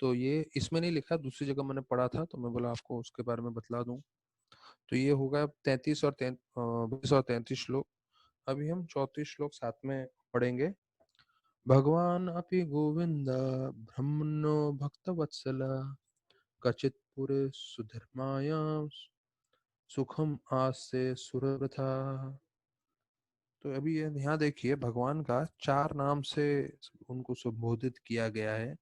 तो ये इसमें नहीं लिखा, दूसरी जगह मैंने पढ़ा था तो मैं बोला आपको उसके बारे में बतला दूं। तो ये होगा 32 और 33 श्लोक। अभी हम 34 श्लोक साथ में पढ़ेंगे। भगवान अपि गोविंद ब्रह्मणो भक्त वत्सल कचित पुरे सुधर्मायां सुखम आस्ते सुरथा। तो अभी ये यहाँ देखिए भगवान का 4 नाम से उनको संबोधित किया गया है।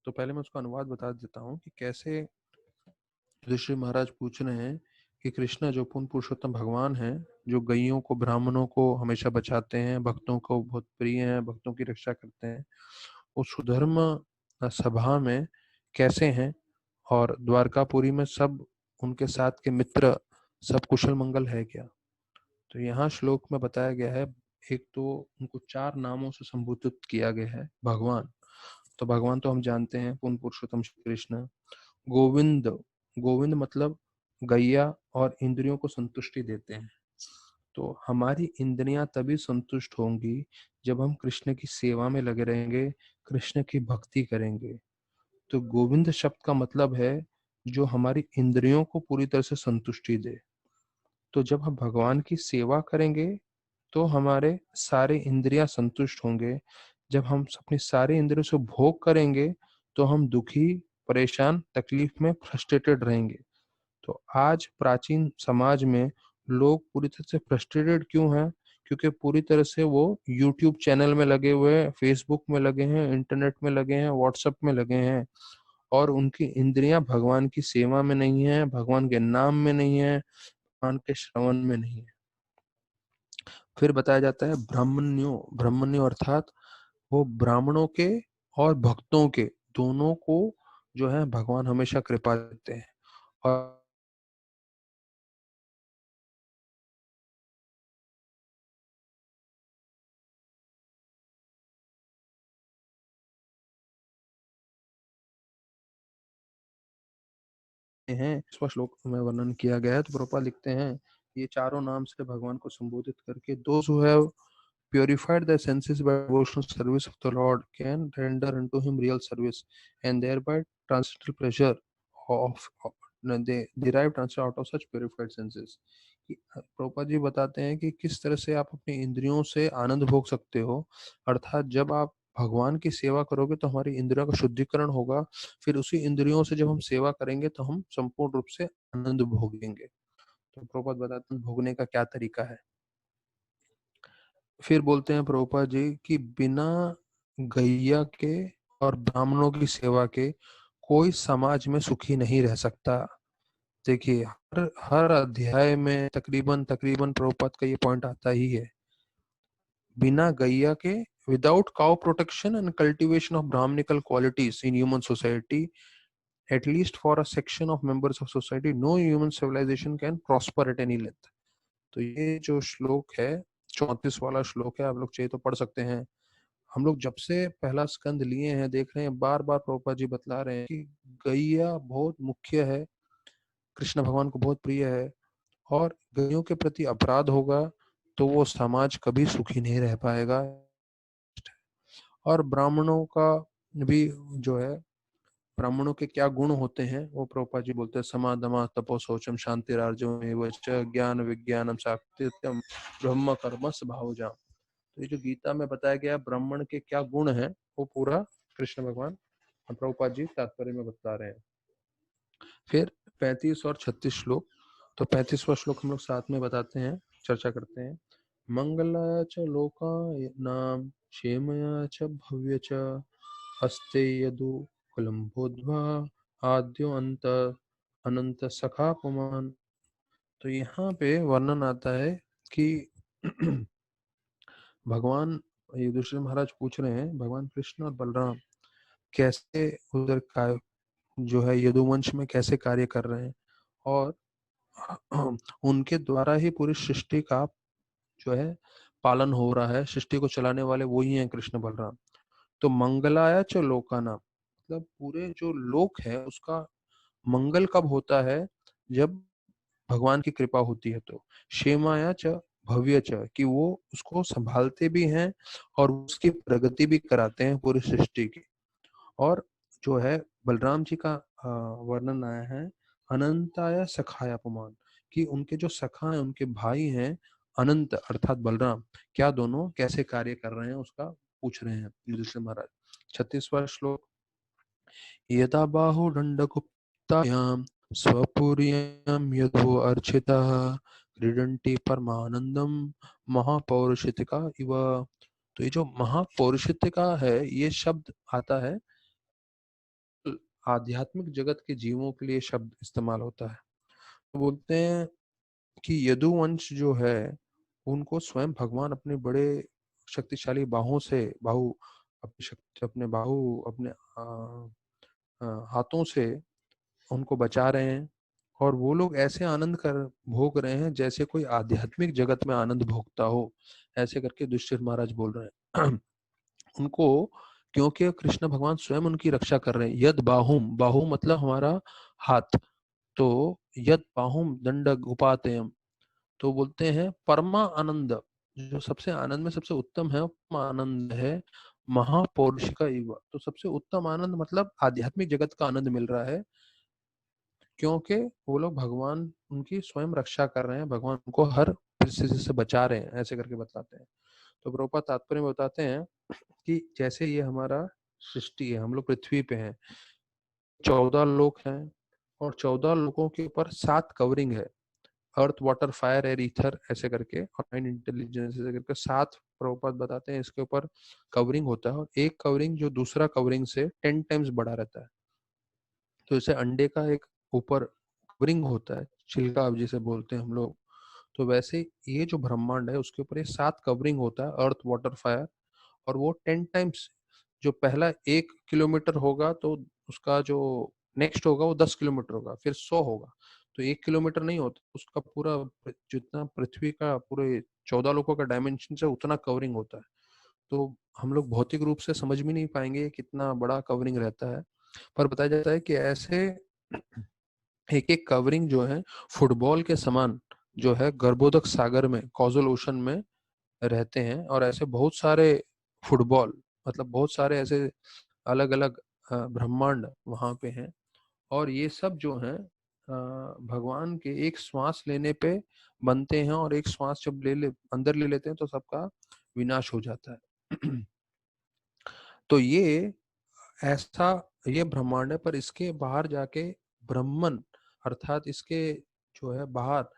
तो पहले मैं उसका अनुवाद बता देता हूँ कि कैसे युधिष्ठिर महाराज पूछ रहे हैं कि कृष्ण जो पूर्ण पुरुषोत्तम भगवान हैं, जो गैयों को ब्राह्मणों को हमेशा बचाते हैं, भक्तों को बहुत प्रिय हैं, भक्तों की रक्षा करते हैं, वो सुधर्म सभा में कैसे हैं, और द्वारकापुरी में सब उनके साथ के मित्र सब कुशल मंगल है क्या। तो यहाँ श्लोक में बताया गया है, एक तो उनको 4 नामों से संबोधित किया गया है भगवान। तो भगवान तो हम जानते हैं पूर्ण पुरुषोत्तम श्री कृष्ण। गोविंद, गोविंद मतलब गैया और इंद्रियों को संतुष्टि देते हैं। तो हमारी इंद्रियां तभी संतुष्ट होंगी जब हम कृष्ण की सेवा में लगे रहेंगे, कृष्ण की भक्ति करेंगे। तो गोविंद शब्द का मतलब है जो हमारी इंद्रियों को पूरी तरह से संतुष्टि दे। तो जब हम भगवान की सेवा करेंगे तो हमारे सारे इंद्रियां संतुष्ट होंगे। जब हम अपनी सारे इंद्रियों से भोग करेंगे तो हम दुखी, परेशान, तकलीफ में फ्रस्ट्रेटेड रहेंगे। तो आज प्राचीन समाज में लोग पूरी तरह से फ्रस्ट्रेटेड क्यों हैं? क्योंकि पूरी तरह से वो यूट्यूब चैनल में लगे हुए हैं, फेसबुक में लगे हैं, इंटरनेट में लगे हैं, व्हाट्सएप में लगे हैं, और उनकी इंद्रियां भगवान की सेवा में नहीं है, भगवान के नाम में नहीं है, भगवान के श्रवण में नहीं है। फिर बताया जाता है ब्राह्मण्यो, ब्राह्मण्यो अर्थात वो ब्राह्मणों के और भक्तों के दोनों को जो है भगवान हमेशा कृपा देते हैं। और हैं। इस श्लोक में वर्णन किया गया है। तो प्रभुपाद लिखते हैं ये चारों नाम से भगवान को संबोधित करके those who have purified their senses by devotional service of the Lord can render unto him real service and thereby transcendental pleasure of they derive transcendental out of such purified senses। Prabhupada ji बताते हैं कि किस तरह से आप अपनी इंद्रियों से आनंद भोग सकते हो, अर्थात जब आप भगवान की सेवा करोगे तो हमारी इंद्रियों का शुद्धिकरण होगा, फिर उसी इंद्रियों से जब हम सेवा करेंगे तो हम संपूर्ण रूप से आनंद भोगेंगे। तो प्रभुपाद बताते हैं भोगने का क्या तरीका है। फिर बोलते हैं प्रभुपाद जी कि बिना गैया के और ब्राह्मणों की सेवा के कोई समाज में सुखी नहीं रह सकता। देखिए हर हर अध्याय में तकरीबन तकरीबन प्रभुपाद का ये पॉइंट आता ही है। बिना गैया के, without cow protection and cultivation of brahminical qualities in human society, at least for a section of members of society, no human civilization can prosper at any length। तो ये जो श्लोक है 34 वाला श्लोक है, आप लोग चाहिए तो पढ़ सकते हैं। हम लोग जब से पहला स्कंद लिए हैं देख रहे हैं, बार बार प्रभुपाद जी बतला रहे हैं कि गैया बहुत मुख्य है, कृष्ण भगवान को बहुत प्रिय है, और गैयों के प्रति अपराध होगा तो वो समाज कभी सुखी नहीं रह पाएगा। और ब्राह्मणों का भी जो है, ब्राह्मणों के क्या गुण होते हैं वो प्रभुपाद जी बोलते हैं, समादमा तपो शौचम शांतिरार्जव ज्ञान विज्ञानम साक्त्यम ब्रह्म कर्म स्वभावजाम। तो ये जो गीता में बताया गया ब्राह्मण के क्या गुण हैं वो पूरा कृष्ण भगवान प्रभुपाद जी तात्पर्य में बता रहे हैं। फिर 35 और 36 श्लोक, तो 35वां श्लोक हम लोग साथ में बताते हैं, चर्चा करते हैं। मंगलाय च लोकानां क्षेमया च भव्य च हस्ते यदु कुलम बोध्वा आद्यो अंत अनंत सखा पुमान। तो यहाँ पे वर्णन आता है कि भगवान युधिष्ठिर महाराज पूछ रहे हैं भगवान कृष्ण और बलराम कैसे उधर का जो है यदुवंश में कैसे कार्य कर रहे हैं, और उनके द्वारा ही पूरी सृष्टि का जो है पालन हो रहा है, सृष्टि को चलाने वाले वो ही हैं कृष्ण बलराम। तो मंगलाया च लोकाना, मतलब पूरे जो लोक है उसका मंगल कब होता है, जब भगवान की कृपा होती है। तो क्षेमाया च भव्य च, कि वो उसको संभालते भी हैं और उसकी प्रगति भी कराते हैं पूरी सृष्टि की। और जो है बलराम जी का वर्णन आया है अनंताय सखाय अपमान, कि उनके जो सखा हैं उनके भाई हैं अनंत अर्थात बलराम, क्या दोनों कैसे कार्य कर रहे हैं उसका पूछ रहे हैं युधिष्ठिर महाराज। 36वां श्लोक, यदा बाहुदण्डगुप्तायां स्वपुर्यां यदो अर्चितः क्रीडन्ति परमानंदम महापौरुषितिका इव। तो ये जो महापौरुषितिका है ये शब्द आता है आध्यात्मिक जगत के जीवों के लिए, शब्द इस्तेमाल होता है। तो बोलते हैं कि यदुवंश जो है उनको स्वयं भगवान अपने बड़े शक्तिशाली बाहों से बाहु अपनी शक्ति अपने बाहु अपने हाथों से उनको बचा रहे हैं, और वो लोग ऐसे आनंद कर भोग रहे हैं जैसे कोई आध्यात्मिक जगत में आनंद भोगता हो, ऐसे करके युधिष्ठिर महाराज बोल रहे हैं उनको, क्योंकि कृष्ण भगवान स्वयं उनकी रक्षा कर रहे हैं। यद बाहुम, बाहु मतलब हमारा हाथ, तो यद बाहुम दंडक उपातेयम, तो बोलते हैं परमा आनंद, जो सबसे आनंद में सबसे उत्तम है आनंद है महापौरुषिका इव। तो सबसे उत्तम आनंद मतलब आध्यात्मिक जगत का आनंद मिल रहा है, क्योंकि वो लोग भगवान उनकी स्वयं रक्षा कर रहे हैं, भगवान उनको हर परिस्थिति से बचा रहे हैं, ऐसे करके बताते हैं। तो प्रभुपाद तात्पर्य में बताते हैं कि जैसे ये हमारा सृष्टि है, हम लोग पृथ्वी पे हैं, 14 लोक हैं, और 14 लोकों के ऊपर 7 कवरिंग है, earth water fire air ether ऐसे करके, और माइंड इंटेलिजेंस ऐसे करके 7 प्रभुपाद बताते हैं इसके ऊपर कवरिंग होता है, और एक कवरिंग जो दूसरा कवरिंग से 10 टाइम्स बड़ा रहता है। तो इसे अंडे का एक ऊपर कवरिंग होता है, छिलका अब जिसे बोलते हैं हम लोग, तो वैसे ये जो ब्रह्मांड है उसके ऊपर ये 7 कवरिंग होता है, अर्थ वाटर फायर, और वो 10 टाइम्स, जो पहला 1 किलोमीटर होगा तो उसका जो नेक्स्ट होगा वो 10 किलोमीटर होगा, फिर 100 होगा, तो 1 किलोमीटर नहीं होता, उसका पूरा जितना पृथ्वी का पूरे 14 लोगों का डायमेंशन से उतना कवरिंग होता है। तो हम लोग भौतिक रूप से समझ भी नहीं पाएंगे कितना बड़ा कवरिंग रहता है, पर बताया जाता है कि ऐसे एक एक कवरिंग जो है फुटबॉल के समान जो है गर्भोदक सागर में, कॉजल ओशन में रहते हैं। और ऐसे बहुत सारे फुटबॉल, मतलब बहुत सारे ऐसे अलग अलग ब्रह्मांड वहां पे हैं। और ये सब जो हैं भगवान के एक श्वास लेने पे बनते हैं, और एक श्वास जब अंदर ले लेते हैं तो सबका विनाश हो जाता है। तो ये ऐसा ये ब्रह्मांड है, पर इसके बाहर जाके ब्रह्मन, अर्थात इसके जो है बाहर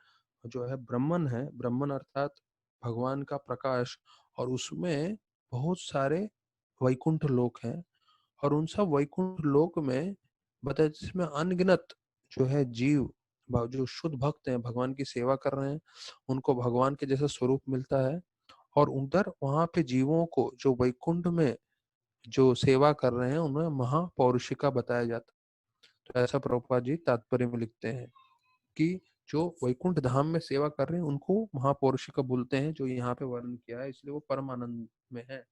जो है ब्रह्मन है, ब्रह्मन अर्थात भगवान का प्रकाश। और उसमें बहुत सारे वैकुंठ लोक हैं। और उन सब वैकुंठ लोक में बताया, जिसमें अनगिनत जो है जीव, जो शुद्ध भक्त हैं, भगवान की सेवा कर रहे हैं, उनको भगवान के जैसा स्वरूप मिलता है। और उधर वहां पे जीवों को जो वैकुंठ में जो सेवा कर रहे हैं उन्हें महापौरुषिका बताया जाता है। तो ऐसा प्रभुपाद जी तात्पर्य में लिखते हैं कि जो वैकुंठ धाम में सेवा कर रहे हैं उनको महापौरुषिका बोलते हैं, जो यहाँ पे वर्णन किया है, इसलिए वो परमानंद में है।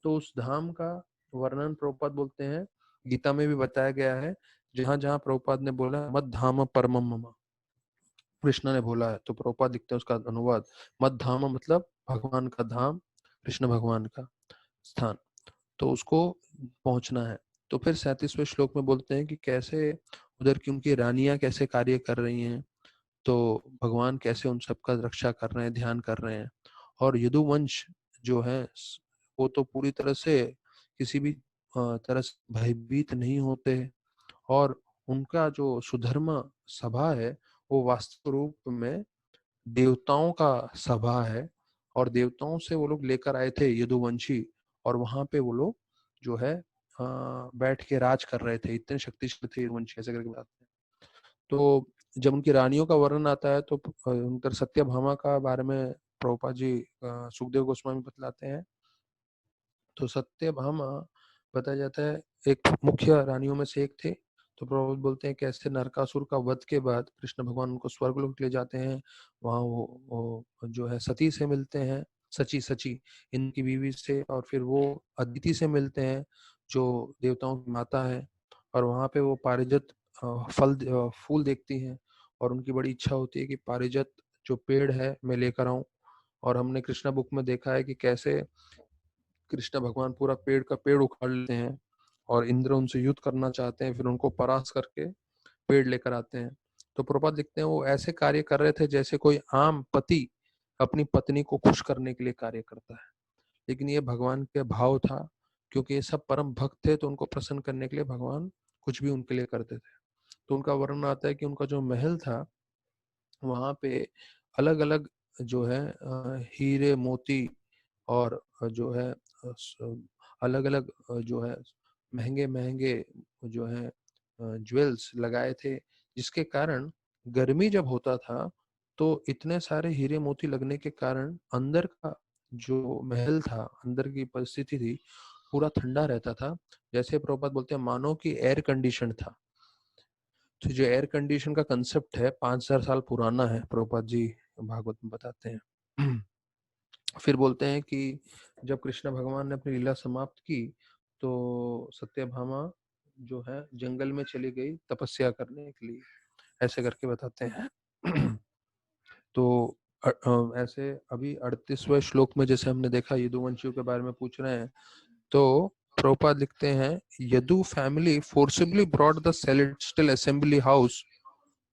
तो उस धाम का वर्णन प्रभुपाद बोलते हैं, गीता में भी बताया गया है। जहां जहां प्रभुपाद ने बोला मद धाम परमम मम, कृष्ण ने बोला है, तो प्रभुपाद लिखते हैं उसका अनुवाद, मद धाम मतलब भगवान का धाम, कृष्ण भगवान का स्थान। तो उसको पहुंचना है। तो फिर 37वें श्लोक में बोलते हैं कि कैसे उधर की उनकी रानियां कैसे कार्य कर रही हैं, तो भगवान कैसे उन सबका रक्षा कर रहे हैं, ध्यान कर रहे हैं। और यदुवंश जो है वो तो पूरी तरह से किसी भी तरह से भयभीत नहीं होते। और उनका जो सुधर्मा सभा है वो वास्तव रूप में देवताओं का सभा है। और देवताओं से वो लोग लेकर आए थे यदुवंशी, और वहां पे वो लोग जो है बैठ के राज कर रहे थे, इतने शक्तिशाली थे यदुवंशी, ऐसे करके बताते हैं। तो जब उनकी रानियों का वर्णन आता है तो उनकर सत्यभामा का बारे में प्रभुपाद जी सुखदेव गोस्वामी बतलाते हैं। तो सत्यभामा बताया जाता है एक मुख्य रानियों में से एक थे। तो प्रभुपाद बोलते हैं कैसे नरकासुर का वध के बाद कृष्ण भगवान उनको स्वर्गलोक ले जाते हैं। वहाँ वो जो है सती से मिलते हैं, सची सची इनकी बीवी से, और फिर वो अदिति से मिलते हैं जो देवताओं की माता है। और वहाँ पे वो पारिजात फूल देखती हैं, और उनकी बड़ी इच्छा होती है कि पारिजात जो पेड़ है मैं लेकर आऊं। और हमने कृष्णा बुक में देखा है कि कैसे कृष्ण भगवान पूरा पेड़ का पेड़ उखाड़ लेते हैं, और इंद्र उनसे युद्ध करना चाहते हैं, फिर उनको परास्त करके पेड़ लेकर आते हैं। तो प्रभुपाद लिखते हैं वो ऐसे कार्य कर रहे थे जैसे कोई आम पति अपनी पत्नी को खुश करने के लिए कार्य करता है, लेकिन ये भगवान के भाव था। क्योंकि ये सब परम भक्त थे तो उनको प्रसन्न करने के लिए भगवान कुछ भी उनके लिए करते थे। तो उनका वर्णन आता है कि उनका जो महल था वहां पे अलग अलग जो है हीरे मोती और जो है अलग अलग जो है महंगे महंगे जो है ज्वेल्स लगाए थे, जिसके कारण गर्मी जब होता था तो इतने सारे हीरे मोती लगने के कारण अंदर का जो महल था, अंदर की परिस्थिति थी, पूरा ठंडा रहता था। जैसे प्रभुपाद बोलते हैं मानो कि एयर कंडीशन था। तो जो एयर कंडीशन का कंसेप्ट है 5000 साल पुराना है, प्रभुपाद जी भागवत में बताते हैं। फिर बोलते हैं कि जब कृष्ण भगवान ने अपनी लीला समाप्त की तो सत्यभामा जो है जंगल में चली गई तपस्या करने के लिए, ऐसे करके बताते हैं। तो ऐसे अभी 38वें श्लोक में जैसे हमने देखा यदुवंशियों के बारे में पूछ रहे हैं, तो प्रभुपाद लिखते हैं Yadu family forcibly brought the celestial assembly house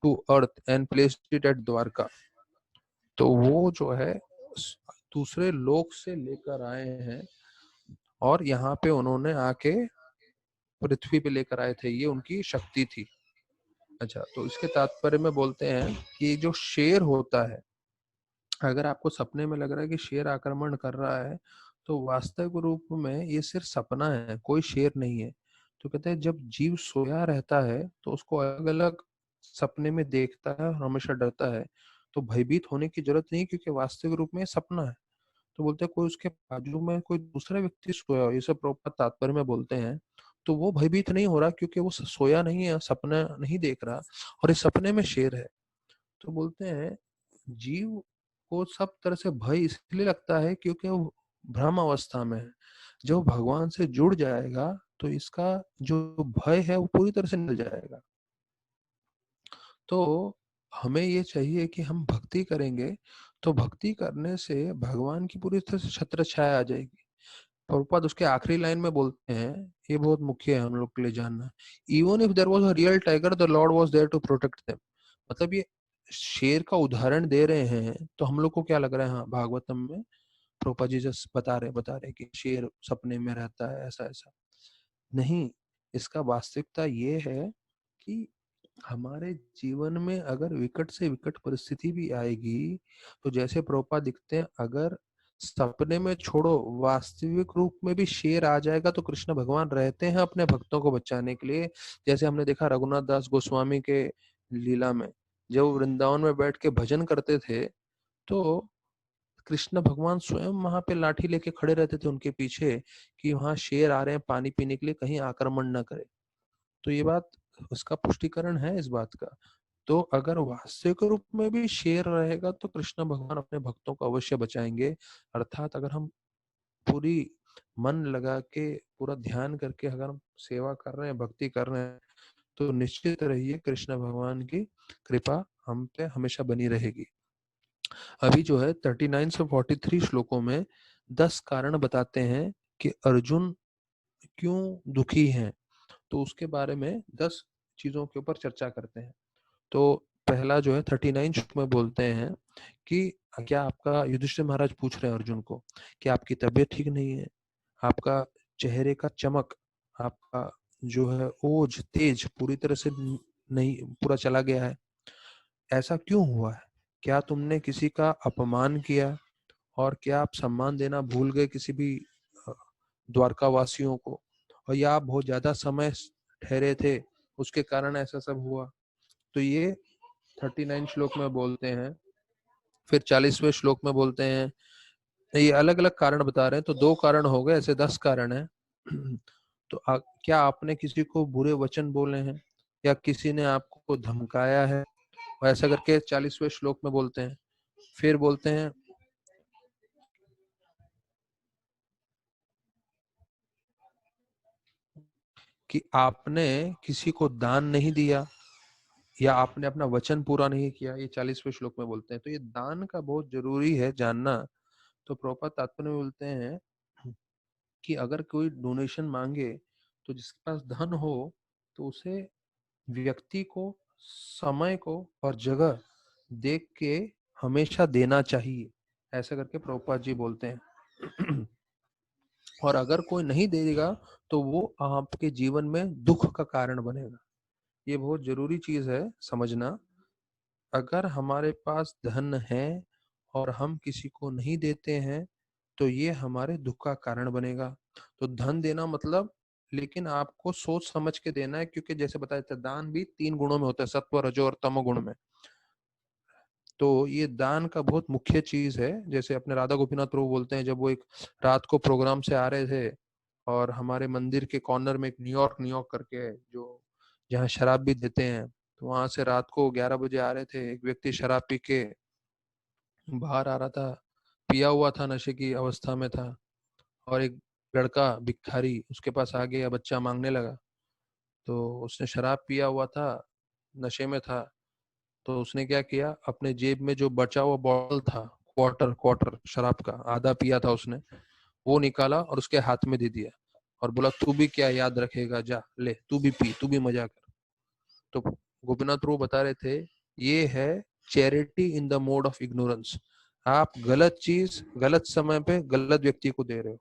to earth and placed it at Dwarka. तो वो जो है दूसरे लोक से लेकर आए हैं, और यहाँ पे उन्होंने आके पृथ्वी पे लेकर आए थे, ये उनकी शक्ति थी। अच्छा, तो इसके तात्पर्य में बोलते हैं कि जो शेर होता है, अगर आपको सपने में लग रहा है कि शेर आक्रमण कर रहा है, तो वास्तविक रूप में ये सिर्फ सपना है, कोई शेर नहीं है। तो कहते हैं जब जीव सोया रहता है तो उसको अलग अलग सपने में देखता है और हमेशा डरता है। तो भयभीत होने की जरूरत नहीं, क्योंकि वास्तविक रूप में ये सपना है। तो बोलते हैं कोई उसके बाजू में कोई दूसरा व्यक्ति सोया हो, ये सब प्रभुपाद तात्पर्य में बोलते हैं, तो वो भयभीत नहीं हो रहा, क्योंकि वो सोया नहीं है, सपना नहीं देख रहा, और इस सपने में शेर है। तो बोलते हैं जीव को सब तरह से भय इसलिए लगता है क्योंकि वो भ्रम अवस्था में है। जब भगवान से जुड़ जाएगा तो इसका जो भय है वो पूरी तरह से निकल जाएगा। तो हमें ये चाहिए कि हम भक्ति करेंगे, तो भक्ति करने से भगवान की पूरी तरह से छत्र छाया आ जाएगी। प्रभुपाद उसके आखिरी लाइन में बोलते हैं, ये बहुत मुख्य है हम लोग के लिए जानना, even if there was a real tiger the lord was there to protect them. मतलब ये शेर का उदाहरण दे रहे हैं, तो हम लोग को क्या लग रहा है, हाँ भागवतम में प्रभुपाद जी जस्ट बता रहे कि शेर सपने में रहता है, ऐसा ऐसा नहीं। इसका वास्तविकता ये है कि हमारे जीवन में अगर विकट से विकट परिस्थिति भी आएगी, तो जैसे प्रभुपाद दिखते हैं, अगर सपने में छोड़ो, वास्तविक रूप में भी शेर आ जाएगा, तो कृष्ण भगवान रहते हैं अपने भक्तों को बचाने के लिए। जैसे हमने देखा रघुनाथ दास गोस्वामी के लीला में, जब वो वृंदावन में बैठ के भजन करते थे, तो कृष्ण भगवान स्वयं वहां पे लाठी लेके खड़े रहते थे उनके पीछे, कि वहां शेर आ रहे हैं पानी पीने के लिए, कहीं आक्रमण ना करे। तो ये बात, उसका पुष्टिकरण है इस बात का। तो अगर वास्तविक रूप में भी शेर रहेगा, तो कृष्ण भगवान अपने भक्तों को अवश्य बचाएंगे। अर्थात अगर हम पूरी मन लगा के, पूरा ध्यान करके अगर हम सेवा कर रहे हैं, भक्ति कर रहे हैं, तो निश्चित रहिए कृष्ण भगवान की कृपा हम पे हमेशा बनी रहेगी। अभी जो है 39 से 43 श्लोकों में 10 कारण बताते हैं कि अर्जुन क्यों दुखी हैं। तो उसके बारे में 10 चीजों के ऊपर चर्चा करते हैं। तो पहला जो है 39 श्लोक में बोलते हैं कि क्या आपका, युधिष्ठिर महाराज पूछ रहे हैं अर्जुन को कि आपकी तबीयत ठीक नहीं है, आपका चेहरे का चमक, आपका जो है ओज तेज पूरी तरह से नहीं, पूरा चला गया है, ऐसा क्यों हुआ है? क्या तुमने किसी का अपमान किया, और क्या आप सम्मान देना भूल गए किसी भी अ, द्वारका वासियों को, और या आप बहुत ज्यादा समय ठहरे थे, उसके कारण ऐसा सब हुआ? तो ये 39 श्लोक में बोलते हैं। फिर 40वें श्लोक में बोलते हैं, ये अलग अलग कारण बता रहे हैं, तो 2 कारण हो गए, ऐसे 10 कारण है। तो क्या आपने किसी को बुरे वचन बोले हैं, या किसी ने आपको धमकाया है? और ऐसा करके 40वें श्लोक में बोलते हैं। फिर बोलते हैं कि आपने किसी को दान नहीं दिया, या आपने अपना वचन पूरा नहीं किया, ये 40वें श्लोक में बोलते हैं। तो ये दान का बहुत जरूरी है जानना। तो प्रभुपाद तात्पर्य में बोलते हैं कि अगर कोई डोनेशन मांगे, तो जिसके पास धन हो, तो उसे व्यक्ति को, समय को और जगह देख के हमेशा देना चाहिए, ऐसा करके प्रभुपाद जी बोलते हैं। और अगर कोई नहीं देगा, तो वो आपके जीवन में दुख का कारण बनेगा। ये बहुत जरूरी चीज है समझना। अगर हमारे पास धन है और हम किसी को नहीं देते हैं, तो ये हमारे दुख का कारण बनेगा। तो धन देना मतलब, लेकिन आपको सोच समझ के देना है, क्योंकि जैसे बताया था दान भी 3 गुणों में होता है, सत्व रजो और तमो गुण में। तो ये दान का बहुत मुख्य चीज है। जैसे अपने राधा गोपीनाथ प्रभु बोलते हैं, जब वो एक रात को प्रोग्राम से आ रहे थे, और हमारे मंदिर के कॉर्नर में एक न्यूयॉर्क न्यूयॉर्क करके है, जो जहाँ शराब भी देते हैं, तो वहां से रात को 11 बजे आ रहे थे, एक व्यक्ति शराब पी के बाहर आ रहा था, पिया हुआ था, नशे की अवस्था में था, और एक लड़का भिखारी उसके पास आ गया, बच्चा मांगने लगा। तो उसने शराब पिया हुआ था, नशे में था। तो उसने क्या किया, अपने जेब में जो बचा हुआ बॉटल था, क्वार्टर क्वार्टर शराब का आधा पिया था उसने, वो निकाला और उसके हाथ में दे दिया, और बोला तू भी क्या याद रखेगा, जा ले तू भी पी, तू भी मजा कर। तो गोपीनाथ प्रभु बता रहे थे, ये है charity in the mode of ignorance. आप गलत चीज गलत समय पे गलत व्यक्ति को दे रहे हो।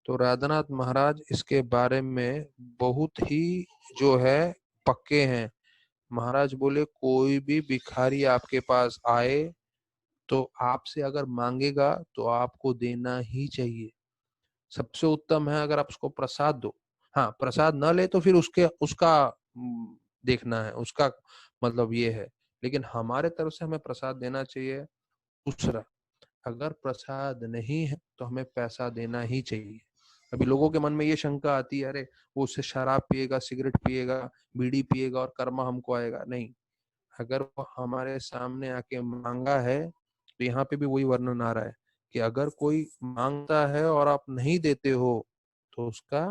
तो राधानाथ महाराज इसके बारे में बहुत ही जो है पक्के हैं। महाराज बोले कोई भी भिखारी आपके पास आए, तो आपसे अगर मांगेगा तो आपको देना ही चाहिए। सबसे उत्तम है अगर आप उसको प्रसाद दो। हाँ, प्रसाद न ले तो फिर उसके उसका देखना है, उसका मतलब ये है, लेकिन हमारे तरफ से हमें प्रसाद देना चाहिए। दूसरा, अगर प्रसाद नहीं है तो हमें पैसा देना ही चाहिए। अभी लोगों के मन में ये शंका आती है, अरे वो उससे शराब पिएगा, सिगरेट पिएगा, बीड़ी पिएगा और कर्मा हमको आएगा। नहीं, अगर वो हमारे सामने आके मांगा है, तो यहाँ पे भी वही वर्णन आ रहा है कि अगर कोई मांगता है और आप नहीं देते हो, तो उसका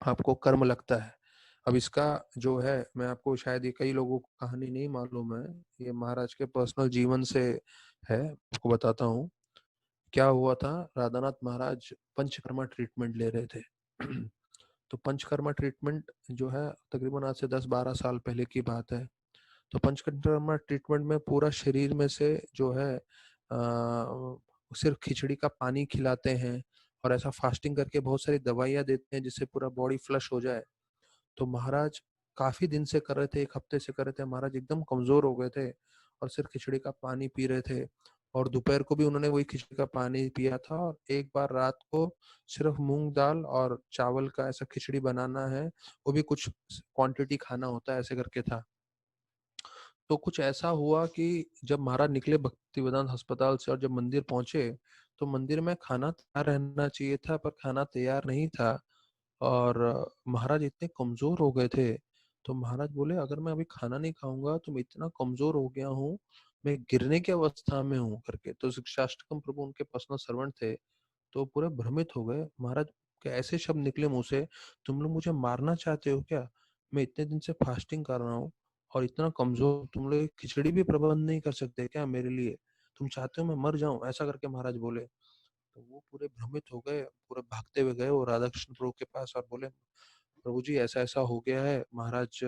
आपको कर्म लगता है। अब इसका जो है, मैं आपको शायद ये कई लोगों को कहानी नहीं मालूम है, ये महाराज के पर्सनल जीवन से है, आपको बताता हूँ। क्या हुआ था, राधानाथ महाराज पंचकर्मा ट्रीटमेंट ले रहे थे। तो पंचकर्मा ट्रीटमेंट जो है तकरीबन आज से 10-12 साल पहले की बात है। तो पंचकर्मा ट्रीटमेंट में पूरा शरीर में से जो है सिर्फ खिचड़ी का पानी खिलाते हैं, और ऐसा फास्टिंग करके बहुत सारी दवाइयाँ देते हैं जिससे पूरा बॉडी फ्लश हो जाए। तो महाराज काफी दिन से कर रहे थे, 1 हफ्ते से कर रहे थे, महाराज एकदम कमजोर हो गए थे और सिर्फ खिचड़ी का पानी पी रहे थे। और दोपहर को भी उन्होंने वही खिचड़ी का पानी पिया था, और एक बार रात को सिर्फ मूंग दाल और चावल का ऐसा खिचड़ी बनाना है, वो भी कुछ क्वांटिटी खाना होता है, ऐसे करके था। तो कुछ ऐसा हुआ कि जब महाराज निकले भक्तिवेदांत अस्पताल से और जब मंदिर पहुंचे, तो मंदिर में खाना तैयार रहना चाहिए था पर खाना तैयार नहीं था। और महाराज इतने कमजोर हो गए थे। तो महाराज बोले अगर मैं अभी खाना नहीं खाऊंगा तो मैं इतना कमजोर हो गया हूँ, मैं गिरने की अवस्था में हूँ करके। तो शिक्षाष्टकम प्रभु उनके पर्सनल सर्वेंट थे, तो पूरे भ्रमित हो गए। महाराज के ऐसे शब्द निकले मुंह से, तुम लोग मुझे मारना चाहते हो क्या? मैं इतने दिन से फास्टिंग कर रहा हूँ और इतना कमजोर, तुम लोग खिचड़ी भी प्रबंध नहीं कर सकते क्या मेरे लिए? तुम चाहते हो मैं मर जाऊं? ऐसा करके महाराज बोले। तो वो पूरे भ्रमित हो गए, पूरे भागते हुए गए वो राधा कृष्ण प्रभु के पास और बोले प्रभु जी ऐसा ऐसा हो गया है, महाराज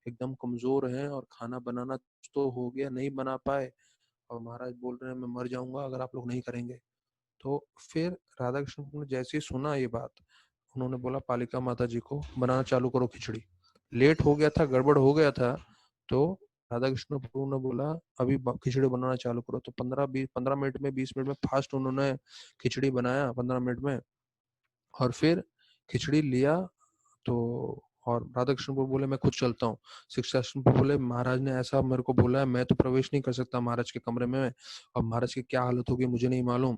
एकदम कमजोर हैं और खाना बनाना तो हो गया, नहीं बना पाए, और महाराज बोल रहे हैं मैं मर जाऊंगा अगर आप लोग नहीं करेंगे। तो फिर राधा कृष्ण प्रभु ने जैसे ही सुना ये बात, उन्होंने बोला पालिका माता जी को बनाना चालू करो खिचड़ी। लेट हो गया था, गड़बड़ हो गया था। तो राधा कृष्ण प्रभु ने बोला अभी खिचड़ी बनाना चालू करो। तो 15 मिनट में, 20 मिनट में फास्ट उन्होंने खिचड़ी बनाया, 15 मिनट में। और फिर खिचड़ी लिया। तो और राधा कृष्ण प्रभु बोले मैं खुद चलता हूँ। शिक्षाष्टम प्रभु बोले महाराज ने ऐसा मेरे को बोला है, मैं तो प्रवेश नहीं कर सकता महाराज के कमरे में, और महाराज की क्या हालत होगी मुझे नहीं मालूम।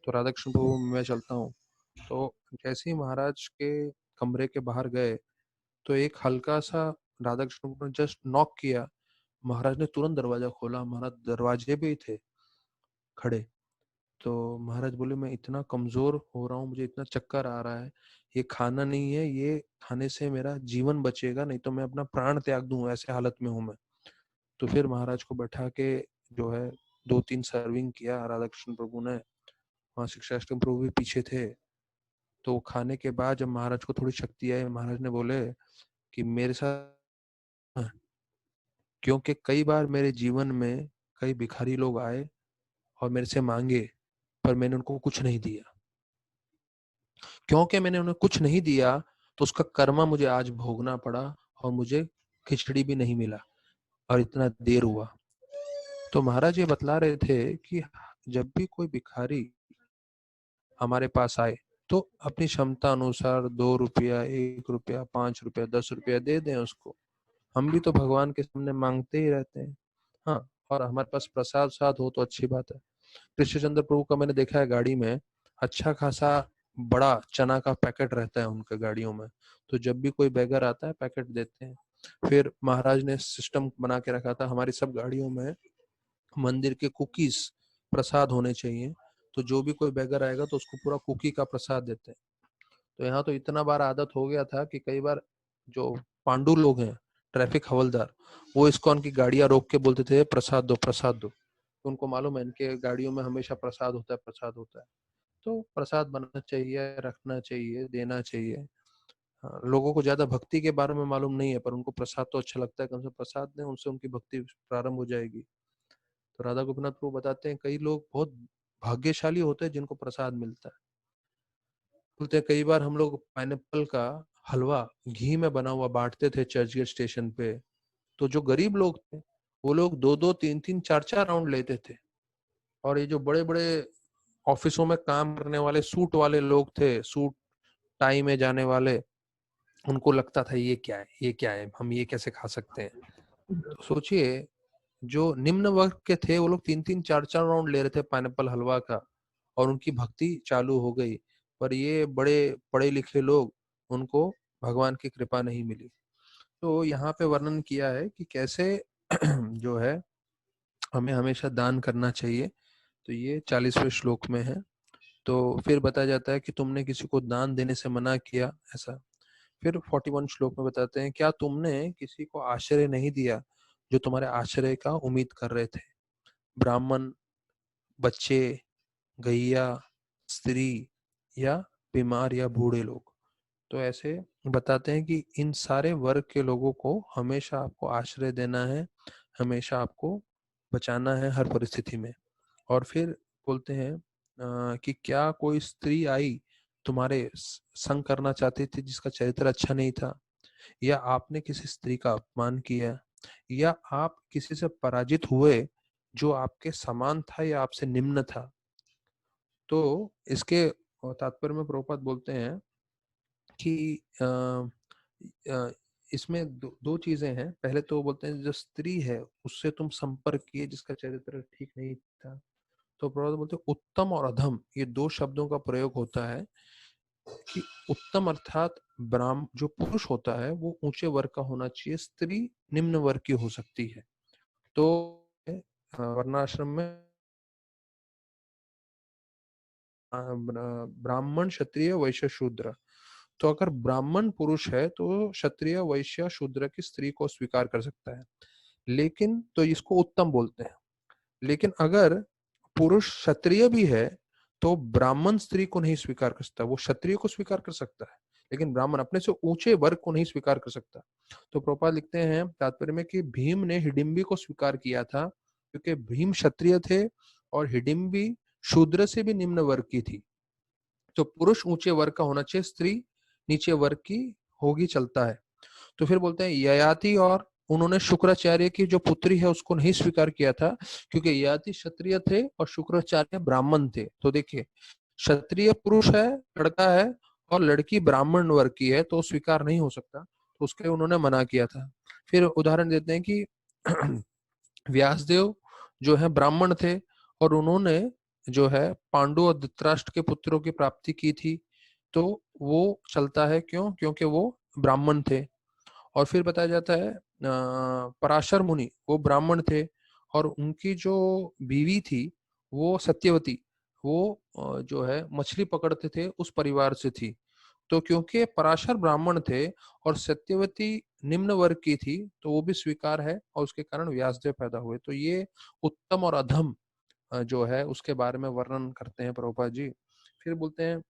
तो राधा कृष्ण प्रभु मैं चलता हूँ। तो जैसे ही महाराज के कमरे के बाहर गए, तो एक हल्का सा राधा कृष्ण प्रभु ने जस्ट नॉक किया, महाराज ने तुरंत दरवाजा खोला, महाराज दरवाजे पे ही थे खड़े। तो महाराज बोले मैं इतना कमजोर हो रहा हूँ, मुझे इतना चक्कर आ रहा है, ये खाना नहीं है, ये खाने से मेरा जीवन बचेगा, नहीं तो मैं अपना प्राण त्याग दूं, ऐसे हालत में हूं मैं। तो फिर महाराज को बैठा के जो है 2-3 सर्विंग किया राधा कृष्ण प्रभु ने, वहाँ शिक्षाष्टम प्रभु भी पीछे थे। तो खाने के बाद जब महाराज को थोड़ी शक्ति आई, महाराज ने बोले कि मेरे साथ, क्योंकि कई बार मेरे जीवन में कई भिखारी लोग आए और मेरे से मांगे, पर मैंने उनको कुछ नहीं दिया। क्योंकि मैंने उन्हें कुछ नहीं दिया तो उसका कर्मा मुझे आज भोगना पड़ा, और मुझे खिचड़ी भी नहीं मिला और इतना देर हुआ। तो महाराज ये बतला रहे थे कि जब भी कोई भिखारी हमारे पास आए तो अपनी क्षमता अनुसार 2 रुपया, 1 रुपया, 5 रुपया, 10 रुपया दे दें उसको। हम भी तो भगवान के सामने मांगते ही रहते हैं। हाँ, और हमारे पास प्रसाद साथ हो तो अच्छी बात है। कृष्णचंद्र प्रभु का मैंने देखा है गाड़ी में अच्छा खासा बड़ा चना का पैकेट रहता है उनके गाड़ियों में। तो जब भी कोई बैगर आता है पैकेट देते हैं। फिर महाराज ने सिस्टम बना के रखा था हमारी सब गाड़ियों में, मंदिर के कुकीज प्रसाद होने चाहिए। तो जो भी कोई बैगर आएगा तो उसको पूरा कुकी का प्रसाद देते हैं। तो यहाँ तो इतना बार आदत हो गया था कि कई बार जो पांडु लोग हैं, ट्रैफिक हवलदार, वो इस्कॉन की गाड़ियां रोक के बोलते थे प्रसाद दो, प्रसाद दो। तो उनको मालूम है इनके गाड़ियों में हमेशा प्रसाद होता है, प्रसाद होता है। तो प्रसाद बनाना चाहिए, रखना चाहिए, देना चाहिए। हाँ, लोगों को ज्यादा भक्ति के बारे में मालूम नहीं है, पर उनको प्रसाद तो अच्छा लगता है, कम से प्रसाद दें, उनसे उनकी भक्ति प्रारंभ हो जाएगी। तो राधा गोपीनाथ प्रभु बताते हैं कई लोग बहुत भाग्यशाली होते हैं जिनको प्रसाद मिलता है। बोलते हैं कई बार हम लोग पाइनएप्पल का हलवा घी में बना हुआ बांटते थे चर्च गेट स्टेशन पे। तो जो गरीब लोग थे वो लोग 2-2, 3-3, 4-4 राउंड लेते थे। और ये जो बड़े बड़े ऑफिसों में काम करने वाले सूट वाले लोग थे, सूट टाई में जाने वाले, उनको लगता था ये क्या है, ये क्या है, हम ये कैसे खा सकते हैं। तो सोचिए जो निम्न वर्ग के थे वो लोग 3-3, 4-4 राउंड ले रहे थे पाइनएप्पल हलवा का, और उनकी भक्ति चालू हो गई। पर ये बड़े पढ़े लिखे लोग, उनको भगवान की कृपा नहीं मिली। तो यहाँ पे वर्णन किया है कि कैसे जो है हमें हमेशा दान करना चाहिए। तो ये 40वें श्लोक में है। तो फिर बताया जाता है कि तुमने किसी को दान देने से मना किया, ऐसा। फिर 41 श्लोक में बताते हैं, क्या तुमने किसी को आश्रय नहीं दिया जो तुम्हारे आश्रय का उम्मीद कर रहे थे? ब्राह्मण, बच्चे, गैया, स्त्री या बीमार या बूढ़े लोग। तो ऐसे बताते हैं कि इन सारे वर्ग के लोगों को हमेशा आपको आश्रय देना है, हमेशा आपको बचाना है हर परिस्थिति में। और फिर बोलते हैं कि क्या कोई स्त्री आई तुम्हारे संग करना चाहती थी जिसका चरित्र अच्छा नहीं था, या आपने किसी स्त्री का अपमान किया, या आप किसी से पराजित हुए जो आपके समान था या आपसे निम्न था। तो इसके तात्पर्य में प्रभुपाद बोलते हैं कि इसमें दो चीजें हैं। पहले तो बोलते हैं जो स्त्री है उससे तुम संपर्क किए जिसका चरित्र ठीक नहीं था, तो प्रभुपाद बोलते हैं उत्तम और अधम ये दो शब्दों का प्रयोग होता है कि उत्तम अर्थात ब्राह्म जो पुरुष होता है वो ऊंचे वर्ग का होना चाहिए, स्त्री निम्न वर्ग की हो सकती है। तो वर्णाश्रम में ब्राह्मण, क्षत्रिय, वैश्य, शूद्र। तो अगर ब्राह्मण पुरुष है तो क्षत्रिय, वैश्य, शूद्र की स्त्री को स्वीकार कर सकता है, लेकिन तो इसको उत्तम बोलते हैं। लेकिन अगर पुरुष क्षत्रिय भी है तो ब्राह्मण स्त्री को नहीं स्वीकार कर सकता, वो क्षत्रिय को स्वीकार कर सकता है लेकिन ब्राह्मण अपने से ऊंचे वर्ग को नहीं स्वीकार कर सकता। तो प्रोपा लिखते हैं तात्पर्य में कि भीम ने हिडिंबी को स्वीकार किया था क्योंकि भीम क्षत्रिय थे और हिडिंबी शूद्र से भी निम्न वर्ग की थी। तो पुरुष ऊंचे वर्ग का होना चाहिए, स्त्री नीचे वर्ग की होगी, चलता है। तो फिर बोलते हैं ययाति, और उन्होंने शुक्राचार्य की जो पुत्री है उसको नहीं स्वीकार किया था क्योंकि ययाति क्षत्रिय थे और शुक्राचार्य ब्राह्मण थे। तो देखिए क्षत्रिय पुरुष है, लड़का है, और लड़की ब्राह्मण वर्ग की है तो स्वीकार नहीं हो सकता, तो उसके उन्होंने मना किया था। फिर उदाहरण देते हैं कि व्यासदेव जो है ब्राह्मण थे और उन्होंने जो है पांडु और धृतराष्ट्र के पुत्रों की प्राप्ति की थी, तो वो चलता है। क्यों? क्योंकि वो ब्राह्मण थे। और फिर बताया जाता है पराशर मुनि वो ब्राह्मण थे और उनकी जो बीवी थी वो सत्यवती, वो जो है मछली पकड़ते थे उस परिवार से थी। तो क्योंकि पराशर ब्राह्मण थे और सत्यवती निम्न वर्ग की थी तो वो भी स्वीकार है और उसके कारण व्यासदेव पैदा हुए। तो ये उत्तम और अधम जो है उसके बारे में वर्णन करते हैं प्रभुपाद जी। फिर बोलते हैं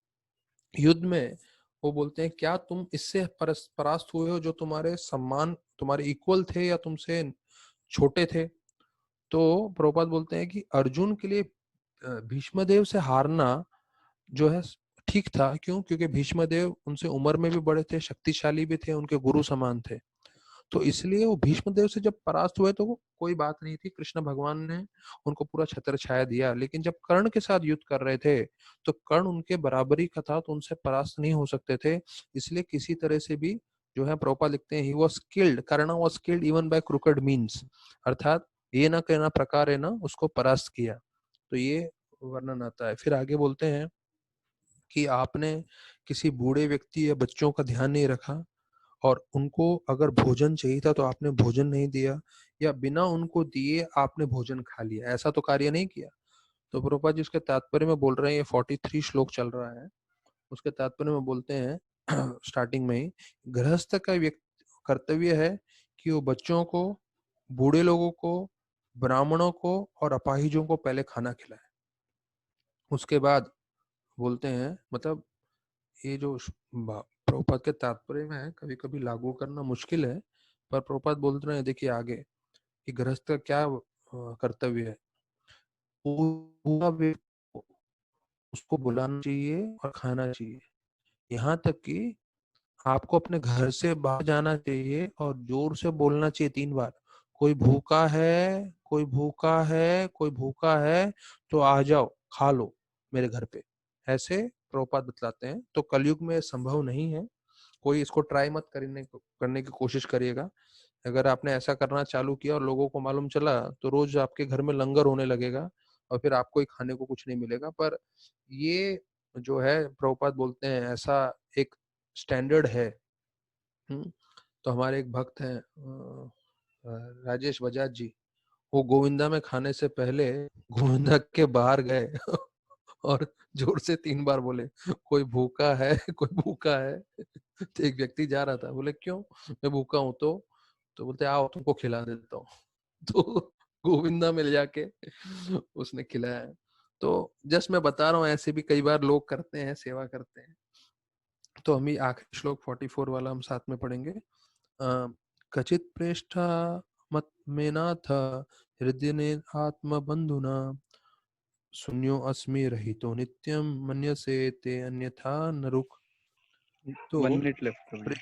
युद्ध में, वो बोलते हैं क्या तुम इससे परास्त हुए हो जो तुम्हारे सम्मान, तुम्हारे इक्वल थे या तुमसे छोटे थे? तो प्रभुपाद बोलते हैं कि अर्जुन के लिए भीष्मदेव से हारना जो है ठीक था। क्यों? क्योंकि भीष्मदेव उनसे उम्र में भी बड़े थे, शक्तिशाली भी थे, उनके गुरु समान थे। तो इसलिए वो भीष्मदेव से जब परास्त हुए तो वो कोई बात नहीं थी, कृष्ण भगवान ने उनको पूरा छत्र छाया दिया। लेकिन जब कर्ण के साथ युद्ध कर रहे थे तो कर्ण उनके बराबरी का था तो उनसे परास्त नहीं हो सकते थे। इसलिए किसी तरह से भी जो है प्रोपा लिखते हैं he was killed, Karna was killed even by crooked means, अर्थात ये ना कहना प्रकार है ना उसको परास्त किया। तो ये वर्णन आता है। फिर आगे बोलते हैं कि आपने किसी बूढ़े व्यक्ति या बच्चों का ध्यान नहीं रखा और उनको अगर भोजन चाहिए था तो आपने भोजन नहीं दिया, या बिना उनको दिए आपने भोजन खा लिया, ऐसा तो कार्य नहीं किया। तो प्रभुपाद जी उसके तात्पर्य में बोल रहे हैं, ये 43 श्लोक चल रहा है, उसके तात्पर्य में बोलते हैं स्टार्टिंग में ही गृहस्थ का कर्तव्य है कि वो बच्चों को, बूढ़े लोगों को, ब्राह्मणों को और अपाहिजों को पहले खाना खिलाए। उसके बाद बोलते हैं मतलब ये जो प्रभुपाद के तात्पर्य में है कभी कभी लागू करना मुश्किल है, पर प्रभुपाद बोल रहे हैं देखिए आगे कि गृहस्थ का क्या कर्तव्य है। पूरा उसको बुलाना चाहिए और खाना चाहिए, यहाँ तक कि आपको अपने घर से बाहर जाना चाहिए और जोर से बोलना चाहिए 3 बार, कोई भूखा है, कोई भूखा है, कोई भूखा है, तो आ जाओ खा लो मेरे घर पे। ऐसे प्रभुपाद बतलाते हैं। तो कलयुग में संभव नहीं है, कोई इसको ट्राई मत करने की कोशिश करिएगा। अगर आपने ऐसा करना चालू किया और लोगों को मालूम चला तो रोज आपके घर में लंगर होने लगेगा और फिर आपको ही खाने को कुछ नहीं मिलेगा। पर ये जो है प्रभुपाद बोलते हैं ऐसा एक स्टैंडर्ड है। तो हमारे एक भक्त हैं राजेश बजाज जी, वो गोविंदा में खाने से पहले गोविंदा के बाहर गए और जोर से 3 बार बोले, कोई भूखा है, कोई भूखा है। तो एक व्यक्ति जा रहा था, बोले क्यों, मैं भूखा हूँ तो बोलते आओ तुमको खिला देता हूँ। तो गोविंदा में ले जाके उसने खिलाया। तो जस्ट मैं बता रहा हूँ, ऐसे भी कई बार लोग करते हैं, सेवा करते हैं। तो हम ही आखिरी श्लोक 44 वाला हम साथ में पढ़ेंगे। कचित प्रेष्ठा मत में नाथ हृदय आत्म बंधुना शून्यो अस्मि रहितो नित्यम मन्यसे ते अन्यथा नरुक। तो 1 मिनट लेफ्ट कर लो।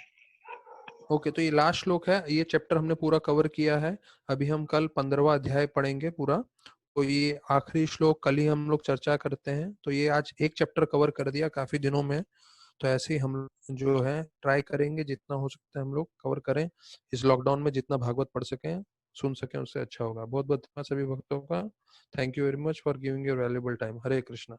ओके, तो ये लास्ट श्लोक है, ये चैप्टर हमने पूरा कवर किया है। अभी हम कल 15वां अध्याय पढ़ेंगे पूरा। तो ये आखिरी श्लोक कल ही हम लोग चर्चा करते हैं। तो ये आज एक चैप्टर कवर कर दिया काफी दिनों में। तो ऐसे ही हम जो है ट्राई करेंगे, जितना हो सकता है हम लोग कवर करें इस लॉकडाउन में, जितना भागवत पढ़ सकें, सुन सकें, उससे अच्छा होगा। बहुत बहुत धन्यवाद सभी भक्तों का। Thank you very much for giving your valuable time. Hare Krishna.